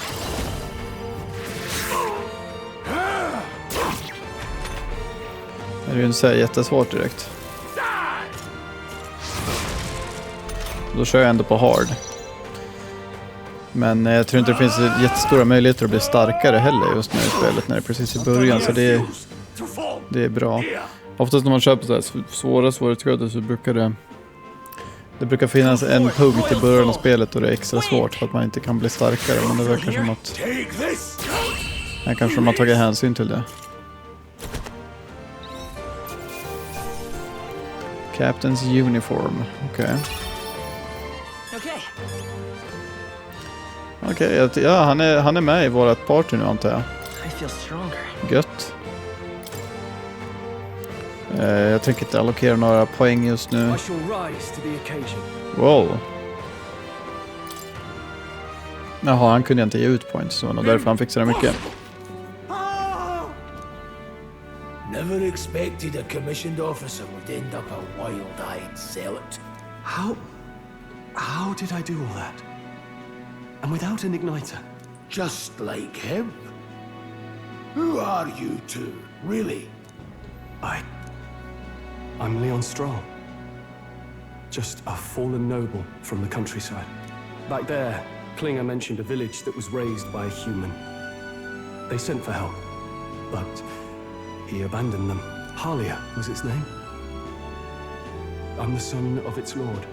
Det är ju inte så här jättesvårt direkt. Då kör jag ändå på hard. Men jag tror inte det finns jättestora möjligheter att bli starkare heller just nu i spelet när det är precis i början. Så det är bra. Oftast när man köper så här svåra svårighetsgrader så brukar det brukar finnas en punkt i början av spelet då det är extra svårt för att man inte kan bli starkare. Men det verkar som att här kanske de har tagit hänsyn till det. Captain's uniform. Okej. Okej, ja, han är med i vårat party nu antar jag. I feel stronger. Gött. Jag tänker inte allokera några poäng just nu. I shall rise to the occasion. Wow. Jaha, han kunde inte ge ut points så och därför han fick så mycket. Never expected a commissioned officer would end up a wild-eyed zealot. How did I do all that? And without an igniter? Just like him. Who are you two, really? I'm Leon Stroll. Just a fallen noble from the countryside. Back there, Klinger mentioned a village that was raised by a human. They sent for help, but he abandoned them. Halia was its name. I'm the son of its lord,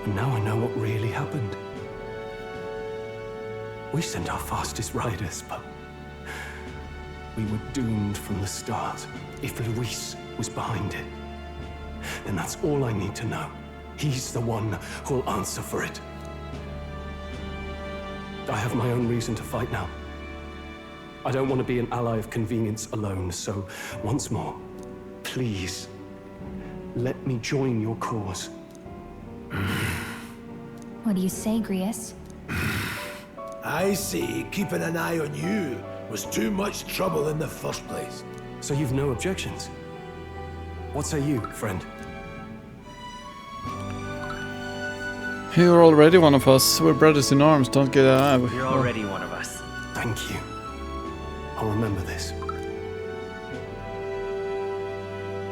and now I know what really happened. We sent our fastest riders, but we were doomed from the start. If Luis was behind it, then that's all I need to know. He's the one who'll answer for it. I have my own reason to fight now. I don't want to be an ally of convenience alone, so once more, please, let me join your cause. What do you say, Grius? I say keeping an eye on you was too much trouble in the first place. So you've no objections? What say you, friend? You're already one of us. We're brothers in arms. Don't get out. You're already one of us. Thank you. I'll remember this.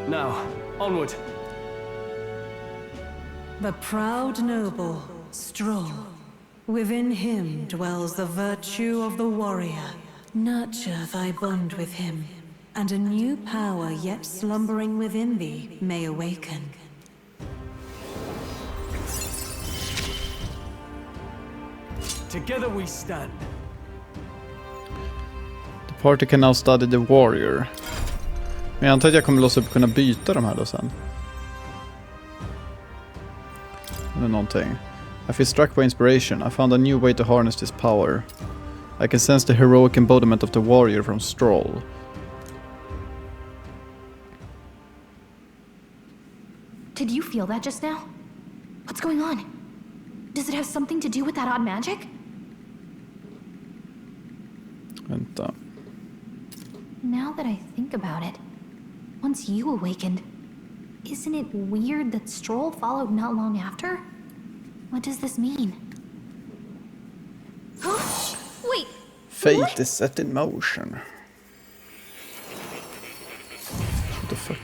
Now, onward. The proud noble, Stroll. Within him dwells the virtue of the warrior. Nurture thy bond with him, and a new power yet slumbering within thee may awaken. Together we stand. The party can now study the warrior. Men jag antar att jag kommer låsa upp kunna byta de här då sen. Eller någonting. I feel struck by inspiration. I found a new way to harness this power. I can sense the heroic embodiment of the warrior from Stroll. Did you feel that just now? What's going on? Does it have something to do with that odd magic? Vänta. Now that I think about it, once you awakened, isn't it weird that Stroll followed not long after? What does this mean? Huh? Wait! Fate what? is set in motion. What the fuck?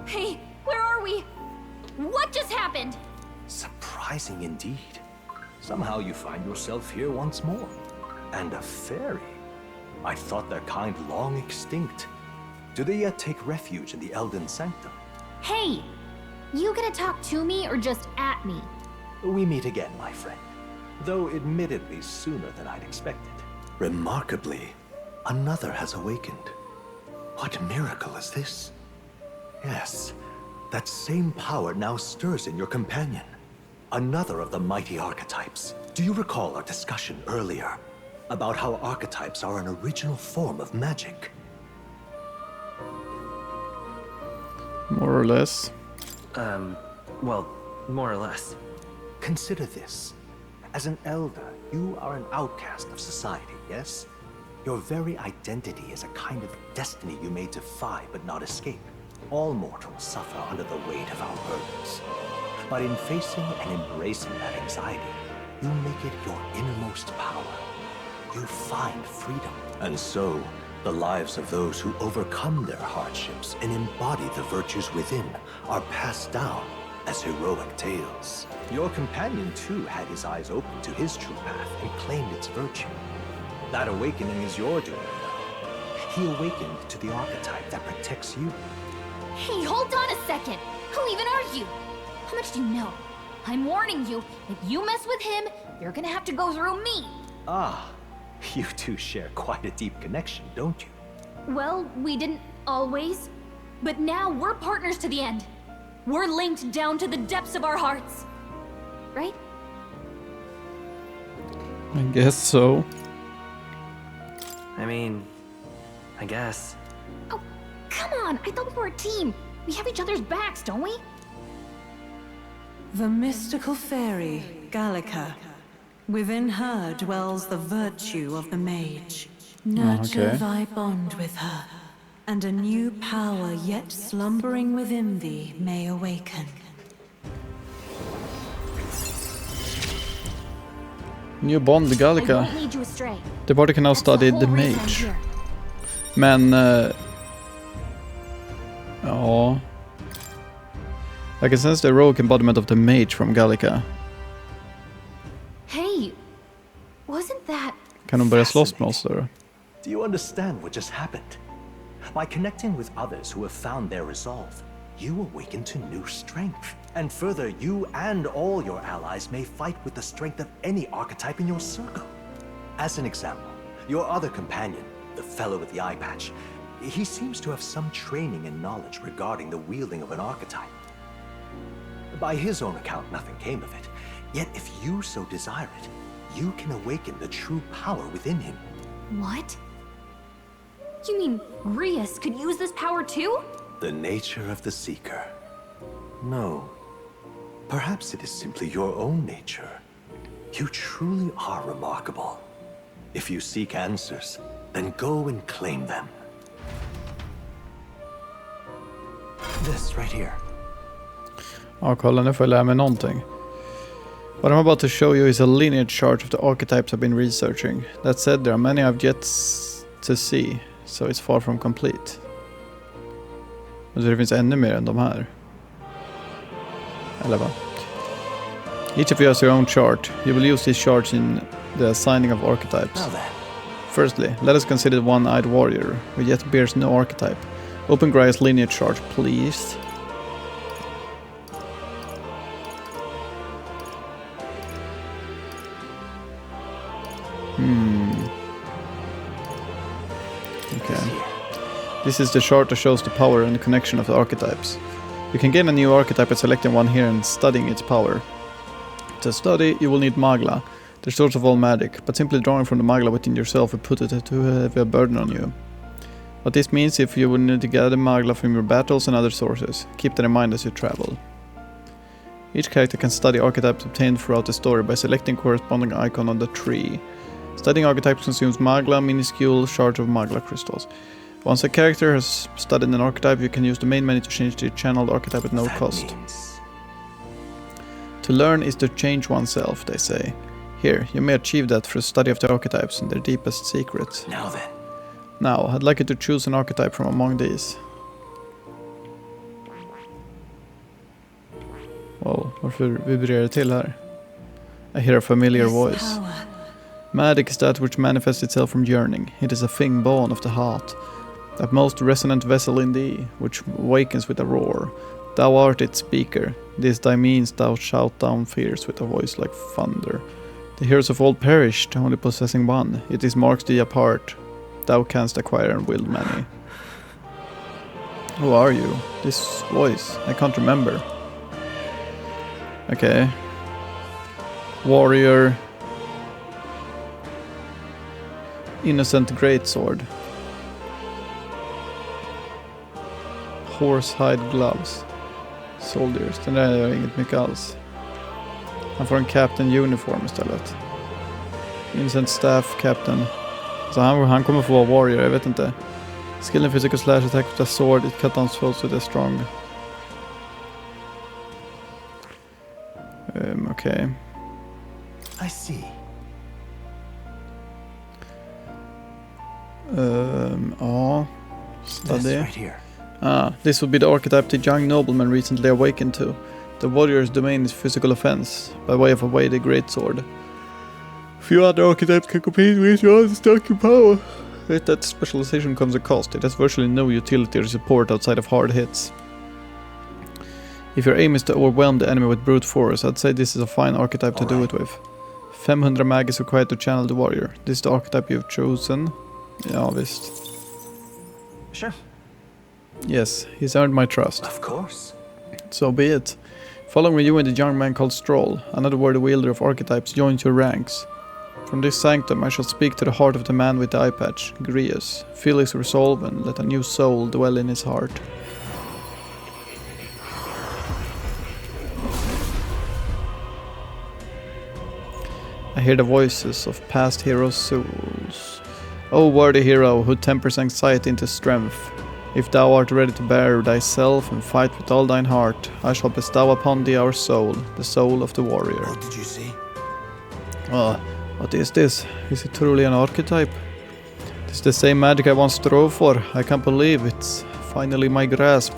Hey, where are we? What just happened? Surprising indeed. Somehow you find yourself here once more. And a fairy. I thought their kind long extinct. Do they yet take refuge in the Elden Sanctum? Hey! You gonna talk to me or just at me? We meet again, my friend. Though admittedly sooner than I'd expected. Remarkably, another has awakened. What miracle is this? Yes, that same power now stirs in your companion. Another of the mighty archetypes. Do you recall our discussion earlier? about how archetypes are an original form of magic. More or less. Well, more or less. Consider this. As an elder, you are an outcast of society, yes? Your very identity is a kind of destiny you may defy but not escape. All mortals suffer under the weight of our burdens. But in facing and embracing that anxiety, you make it your innermost power. You find freedom. And so, the lives of those who overcome their hardships and embody the virtues within are passed down as heroic tales. Your companion, too, had his eyes open to his true path and claimed its virtue. That awakening is your doing now. He awakened to the archetype that protects you. Hey, hold on a second. Who even are you? How much do you know? I'm warning you, if you mess with him, you're gonna have to go through me. Ah, you two share quite a deep connection, don't you? Well, we didn't always. But now we're partners to the end. We're linked down to the depths of our hearts. Right? I guess so. I mean, I guess. Oh, come on. I thought we were a team. We have each other's backs, don't we? The mystical fairy, Gallica. Within her dwells the virtue of the mage. Nurture okay. thy bond with her, and a new power yet slumbering within thee may awaken. New bond, I won't Gallica. lead you astray. The body can now That's study whole the reason I'm mage. here. Men... ja... I can sense the heroic embodiment of the mage from Gallica. Hey, wasn't that... Kan hon börja slåss med oss då? Do you understand what just happened? By connecting with others who have found their resolve, you awaken to new strength. And further, you and all your allies may fight with the strength of any archetype in your circle. As an example, your other companion, the fellow with the eye patch, he seems to have some training and knowledge regarding the wielding of an archetype. By his own account, nothing came of it. Yet if you so desire it, you can awaken the true power within him. What? You mean Rias could use this power too? The nature of the Seeker. No. Perhaps it is simply your own nature. You truly are remarkable. If you seek answers, then go and claim them. This right here. Ja, kolla, nu får jag lära mig någonting. What I'm about to show you is a lineage chart of the archetypes I've been researching. That said, there are many I've yet to see, so it's far from complete. Men så det finns ännu mer än de här. Eller va? Each of you has your own chart. You will use these charts in the assigning of archetypes. Now then. Firstly, let us consider the one-eyed warrior, who yet bears no archetype. Open Graia's lineage chart, please. Okay. This is the chart that shows the power and the connection of the archetypes. You can gain a new archetype by selecting one here and studying its power. To study, you will need Magla, the source of all magic, but simply drawing from the Magla within yourself will put it too heavy a burden on you. What this means if you will need to gather Magla from your battles and other sources. Keep that in mind as you travel. Each character can study archetypes obtained throughout the story by selecting corresponding icon on the tree. Studying archetypes consumes Magla, minuscule shards of Magla crystals. Once a character has studied an archetype, you can use the main menu to change the channeled archetype at no cost. To learn is to change oneself, they say. Here, you may achieve that through study of the archetypes and their deepest secrets. Now then. Now, I'd like you to choose an archetype from among these. Wow, varför vibrerar det till här? I hear a familiar This voice. power, Magic is that which manifests itself from yearning. It is a thing born of the heart. That most resonant vessel in thee, which awakens with a roar. Thou art its speaker. This thy means thou shout down fears with a voice like thunder. The heroes of old perished, only possessing one. It is marks thee apart. Thou canst acquire and wield many. Who are you? This voice, I can't remember. Okay. Warrior. Innocent Greatsword. Horsehide Gloves. Soldiers. Den där gör inget mycket alls. Han får en Captain Uniform istället. Innocent Staff Captain. Så han kommer få vara Warrior, jag vet inte. Skill and physical slash attack with a sword. It cut down foes with a strong. Okay. I see. Ja. Study. Right here. This would be the archetype the young nobleman recently awakened to. The warrior's domain is physical offense, by way of a weighted greatsword. Few other archetypes can compete with you on stuck in power. With that specialization comes a cost. It has virtually no utility or support outside of hard hits. If your aim is to overwhelm the enemy with brute force, I'd say this is a fine archetype to do it with. 500 mag is required to channel the warrior. This is the archetype you've chosen. Ja, visst. Sure. Yes, he's earned my trust. Of course. So be it. Following you and the young man called Stroll, another worthy wielder of archetypes, joins your ranks. From this sanctum I shall speak to the heart of the man with the eye patch, Grius. Feel his resolve and let a new soul dwell in his heart. I hear the voices of past heroes' souls. O worthy hero, who tempers anxiety into strength, if thou art ready to bear thyself and fight with all thine heart, I shall bestow upon thee our soul, the soul of the warrior. What did you say? What is this? Is it truly an archetype? It is the same magic I once strove for. I can't believe it's finally my grasp.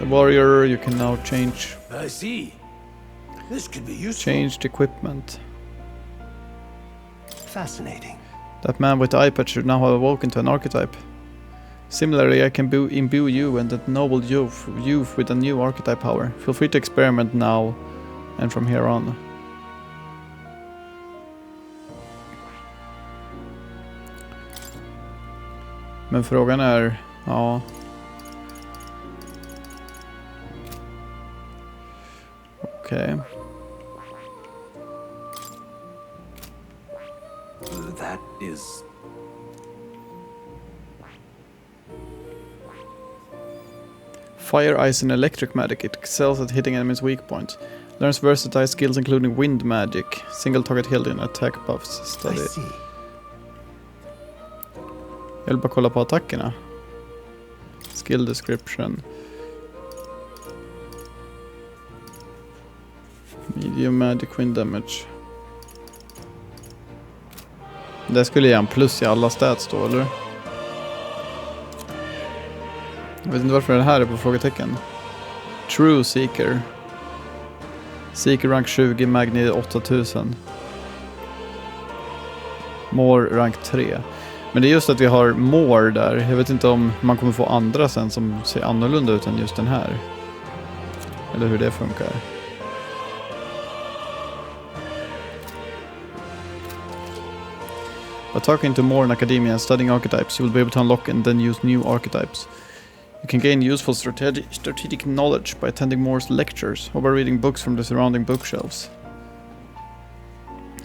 The warrior, you can now change. I see. This could be useful. Changed equipment. Fascinating. That man with the eye patch should now have awoken to an archetype. Similarly, I can imbue you and that noble youth with a new archetype power. Feel free to experiment now and from here on. Men frågan är, ja. Okej. That is... Fire, Ice and Electric Magic. It excels at hitting enemies' weak points. Learns versatile skills including Wind Magic. Single target healed and attack buffs. Study. I see. Jag vill bara kolla på attackerna. Skill description. Medium magic wind damage. Det skulle ge en plus i alla stats då, eller? Jag vet inte varför det här är på frågetecken. True Seeker. Seeker rank 20, Magni 8000. More rank 3. Men det är just att vi har more där. Jag vet inte om man kommer få andra sen som ser annorlunda ut än just den här. Eller hur det funkar. By talking to more in academia and studying archetypes, you will be able to unlock and then use new archetypes. You can gain useful strategic knowledge by attending Moore's lectures or by reading books from the surrounding bookshelves.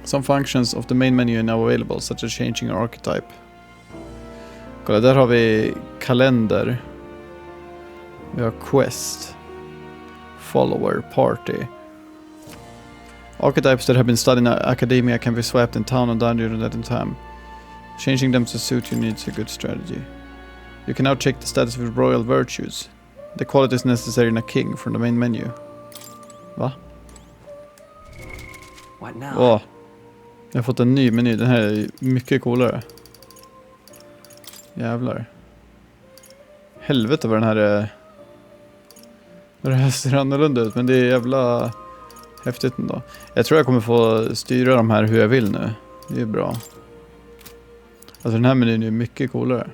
Some functions of the main menu are now available, such as changing your archetype. Kolla, där har vi kalender. Vi har quest. Follower, party. Archetypes that have been studied in academia can be swapped in town and dungeon at any time. Changing them to suit your needs is a good strategy. You can now check the status of royal virtues. The qualities necessary in a king from the main menu. Va? What now? Åh. Jag har fått en ny meny. Den här är mycket coolare. Jävlar. Helvete vad den här är. Vad det här ser annorlunda ut. Men det är jävla häftigt ändå. Jag tror jag kommer få styra de här hur jag vill nu. Det är bra. Alltså den här menyn är mycket coolare.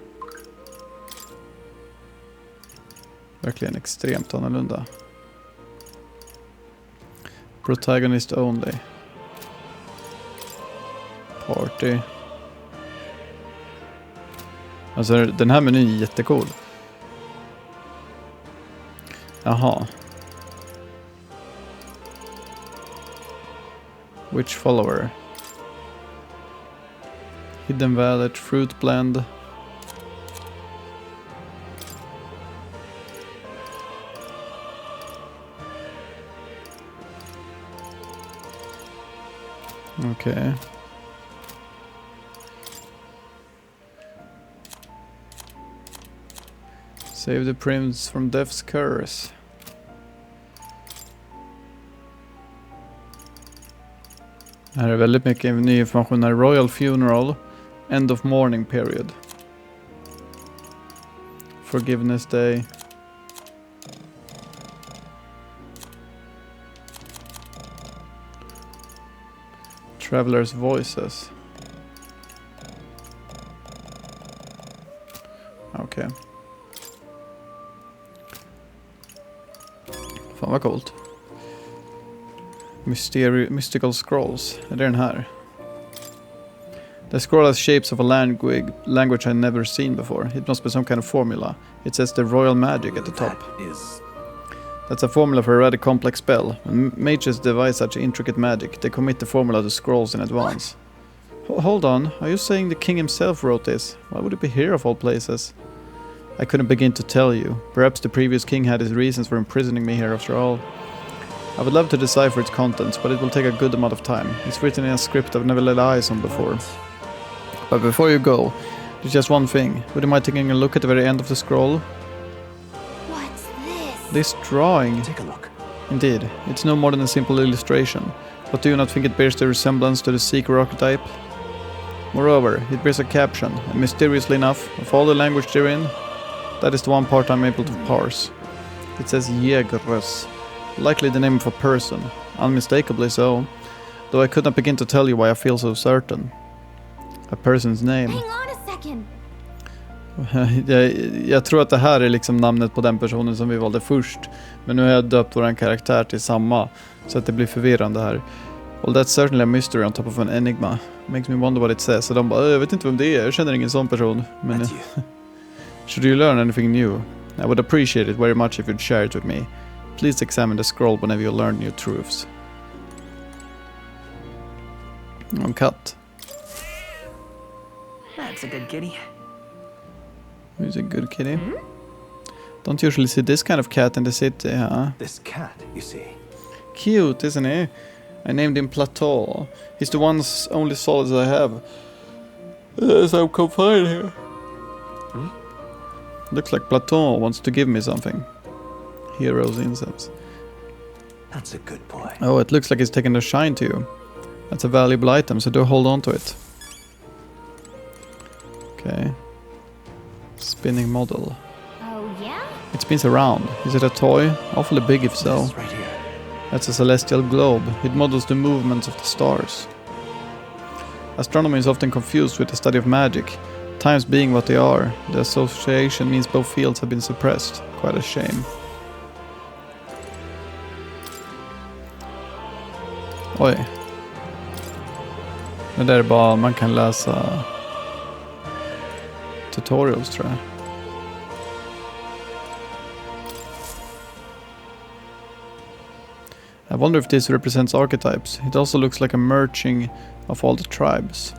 Verkligen extremt annorlunda. Protagonist only. Party. Alltså den här menyn är jättecool. Jaha. Which follower? Hidden Valet, Fruit Blend. Okay. Save the prince from death's curse. Här är väldigt mycket ny information här. Royal Funeral, End of Mourning Period, Forgiveness Day. Travelers Voices. Okej. Fan vad coolt. Mystical Scrolls. Är det den här? The scroll has shapes of a language I've never seen before. It must be some kind of formula. It says the royal magic at the top. That's a formula for a rather complex spell. When mages devise such intricate magic, they commit the formula to scrolls in advance. Hold on, are you saying the king himself wrote this? Why would it be here of all places? I couldn't begin to tell you. Perhaps the previous king had his reasons for imprisoning me here after all. I would love to decipher its contents, but it will take a good amount of time. It's written in a script I've never laid eyes on before. But before you go, there's just one thing. Would you mind taking a look at the very end of the scroll? What's this? This drawing. Take a look. Indeed, it's no more than a simple illustration. But do you not think it bears the resemblance to the Seeker archetype? Moreover, it bears a caption, and mysteriously enough, of all the language therein, that is the one part I'm able to parse. It says Jägerus, likely the name of a person, unmistakably so, though I could not begin to tell you why I feel so certain. A person's name. Hang on a second. jag tror att det här är liksom namnet på den personen som vi valde först, men nu har jag döpt vår karaktär till samma, så att det blir förvirrande här. Well, that's certainly a mystery on top of an enigma. Makes me wonder what it says. Så de bara, jag vet inte vem det är, jag känner ingen sån person. Men should you learn anything new? I would appreciate it very much if you'd share it with me. Please examine the scroll whenever you learn new truths. Cut. That's a good kitty. Who's a good kitty? Don't usually see this kind of cat in the city, huh? This cat, you see. Cute, isn't he? I named him Plateau. He's the only solace I have. As I'm confined here. Looks like Plateau wants to give me something. Hero's incense. That's a good boy. Oh, it looks like he's taking a shine to you. That's a valuable item, so do hold on to it. Okay. Spinning model. Oh, yeah? It spins around. Is it a toy? Awfully big if so. Yes, right here. That's a celestial globe. It models the movements of the stars. Astronomy is often confused with the study of magic. Times being what they are, the association means both fields have been suppressed. Quite a shame. Oj. Det där är bara man kan läsa tutorials, tror jag. I wonder if this represents archetypes. It also looks like a merging of all the tribes.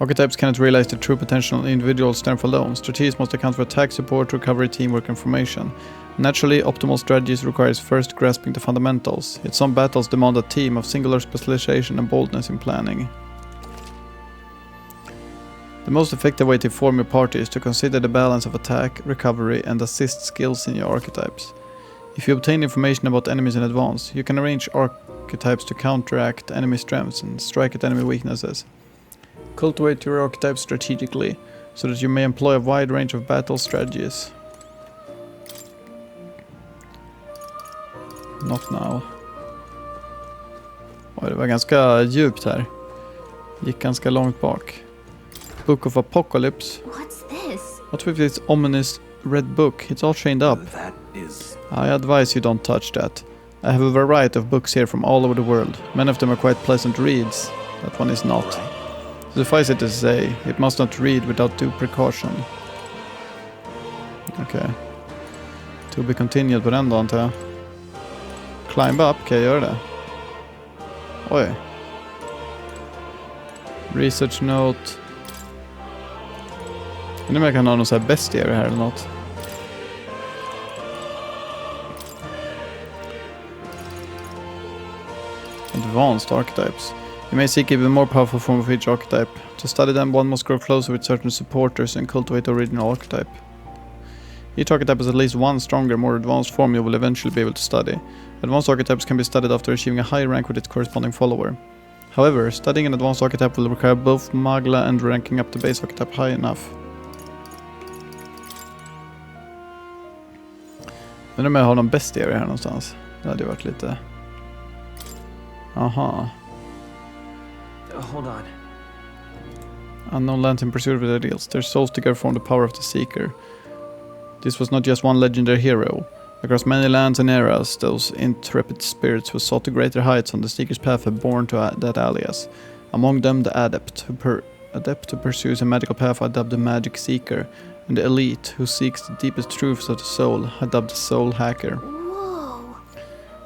Archetypes cannot realize the true potential of individuals stand alone. Strategies must account for attack, support, recovery, teamwork, and formation. Naturally, optimal strategies requires first grasping the fundamentals. Yet some battles demand a team of singular specialization and boldness in planning. The most effective way to form your party is to consider the balance of attack, recovery, and assist skills in your archetypes. If you obtain information about enemies in advance, you can arrange archetypes to counteract enemy strengths and strike at enemy weaknesses. Cultivate your archetypes strategically, so that you may employ a wide range of battle strategies. Not now. Oj, det var ganska djupt här. Gick ganska långt bak. Book of Apocalypse. What's this? What with this ominous red book? It's all chained up. That is... I advise you don't touch that. I have a variety of books here from all over the world. Many of them are quite pleasant reads. That one is not. Suffice it to say, it must not read without due precaution. Okay. To be continued på den då, antar jag. Climb up, kan jag göra det? Oj. Research note. Undrar om jag kan ha någon så här bestiary här eller något. Advanced archetypes. You may seek even more powerful form of each archetype. To study them, one must grow closer with certain supporters and cultivate the original archetype. Each archetype has at least one stronger, more advanced form you will eventually be able to study. Advanced archetypes can be studied after achieving a high rank with its corresponding follower. However, studying an advanced archetype will require both Magla and ranking up the base archetype high enough. Undrar om jag har någon bestiary här någonstans. Det hade ju varit lite... Aha. Hold on. Unknown lands in pursuit of their ideals. Their souls together form the power of the Seeker. This was not just one legendary hero. Across many lands and eras, those intrepid spirits who sought to greater heights on the Seeker's path have borne to that alias. Among them, the Adept, who pursues a magical path, are dubbed the Magic Seeker, and the Elite, who seeks the deepest truths of the soul, are dubbed the Soul Hacker. Whoa.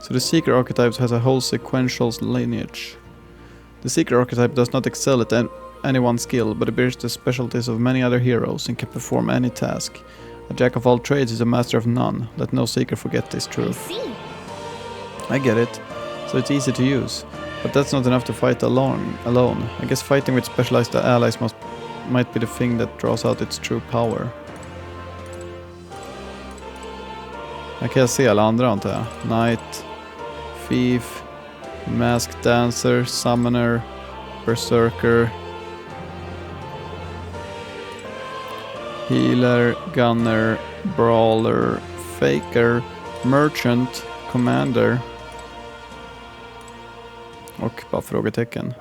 So the Seeker archetype has a whole sequential lineage. The Seeker archetype does not excel at any one skill, but it bears the specialties of many other heroes and can perform any task. A jack of all trades is a master of none. Let no Seeker forget this I truth. see. I get it. So it's easy to use. But that's not enough to fight alone. I guess fighting with specialized allies might be the thing that draws out its true power. Här kan jag se alla andra antar jag. Knight, Thief, Masked Dancer, Summoner, Berserker, Healer, Gunner, Brawler, Faker, Merchant, Commander och bara frågetecken.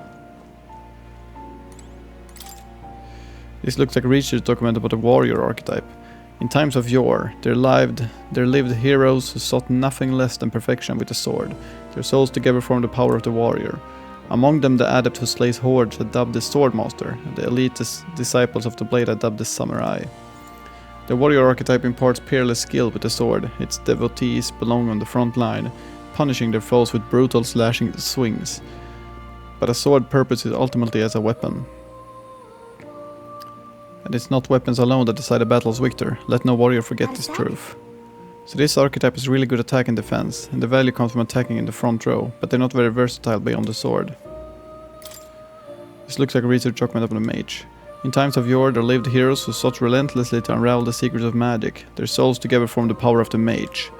This looks like a research document about a warrior archetype. In times of yore, there lived heroes who sought nothing less than perfection with the sword. Their souls together formed the power of the warrior. Among them, the adept who slays hordes are dubbed the Swordmaster, and the elite disciples of the blade are dubbed the Samurai. The warrior archetype imparts peerless skill with the sword. Its devotees belong on the front line, punishing their foes with brutal slashing swings. But a sword purposes ultimately as a weapon. And it's not weapons alone that decide a battle's victor. Let no warrior forget this truth. So this archetype is really good attack and defense, and the value comes from attacking in the front row, but they're not very versatile beyond the sword. This looks like a research document of a mage. In times of yore, there lived heroes who sought relentlessly to unravel the secrets of magic. Their souls together form the power of the mage.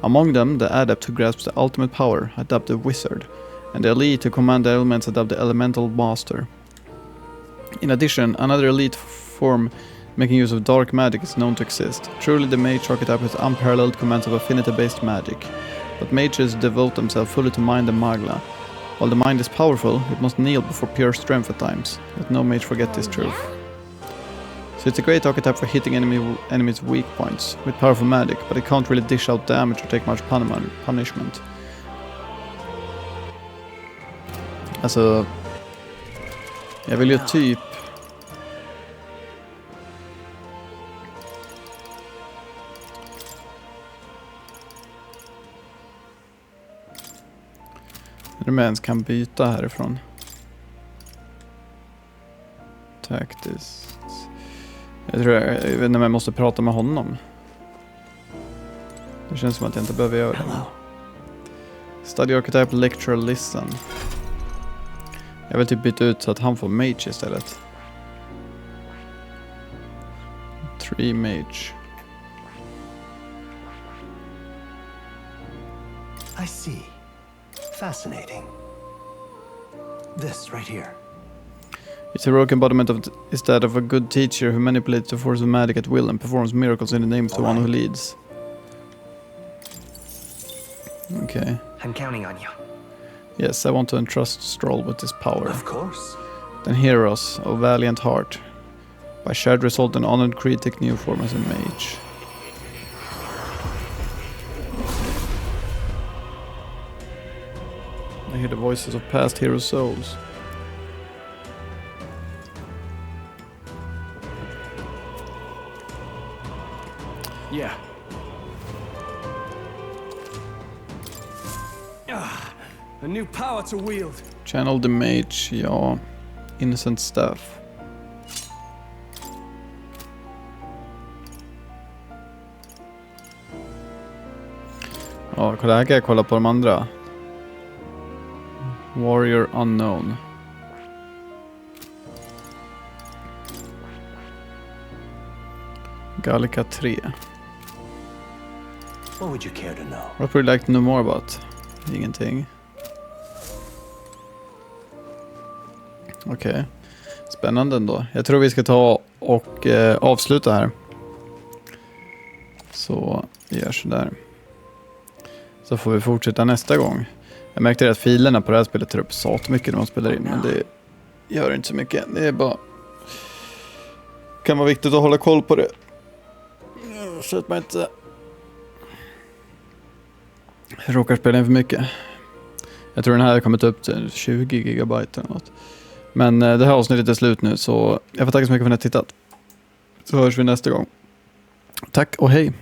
Among them, the adept who grasps the ultimate power, are dubbed the wizard, and the elite who command the elements are dubbed the elemental master. In addition, another elite form making use of dark magic is known to exist. Truly, the mage archetype has unparalleled commands of affinity-based magic, but mages devote themselves fully to mind and magla. While the mind is powerful, it must kneel before pure strength at times. Let no mage forget this truth. So it's a great archetype for hitting enemies' weak points with powerful magic, but it can't really dish out damage or take much punishment. Alltså, jag vill ju typ... Rumäns kan byta härifrån. Tactics. Jag vet inte om jag måste prata med honom. Det känns som att jag inte behöver göra det. Study Archetype Lecture Listen. Jag vill typ byta ut så att han får Mage istället. 3 Mage. I see. Fascinating. This right here. Its heroic embodiment is that of a good teacher who manipulates the force of magic at will and performs miracles in the name of the one who leads. Okay. I'm counting on you. Yes, I want to entrust Stroll with this power. Of course. Then Heroes of Valiant Heart. By shared result and honored creed take new form as a mage. I hear the voices of past hero souls. Yeah. A new power to wield. Channel the Mage, ja. Innocent Staff. Ja, kolla här kan jag kolla på de andra. Warrior Unknown. Gallica 3. What would you care to know? What would you like to know more about? Ingenting. Okej. Spännande ändå. Jag tror vi ska ta och avsluta här. Så vi gör så där. Så får vi fortsätta nästa gång. Jag märkte att filerna på det här spelet tar upp så mycket när man spelar in. Men det gör inte så mycket. Det är bara... kan vara viktigt att hålla koll på det. Så att man inte... råkar spela in för mycket. Jag tror den här har kommit upp till 20 gigabyte eller något. Men det här avsnittet är slut nu, så jag får tacka så mycket för att ni har tittat. Så hörs vi nästa gång. Tack och hej!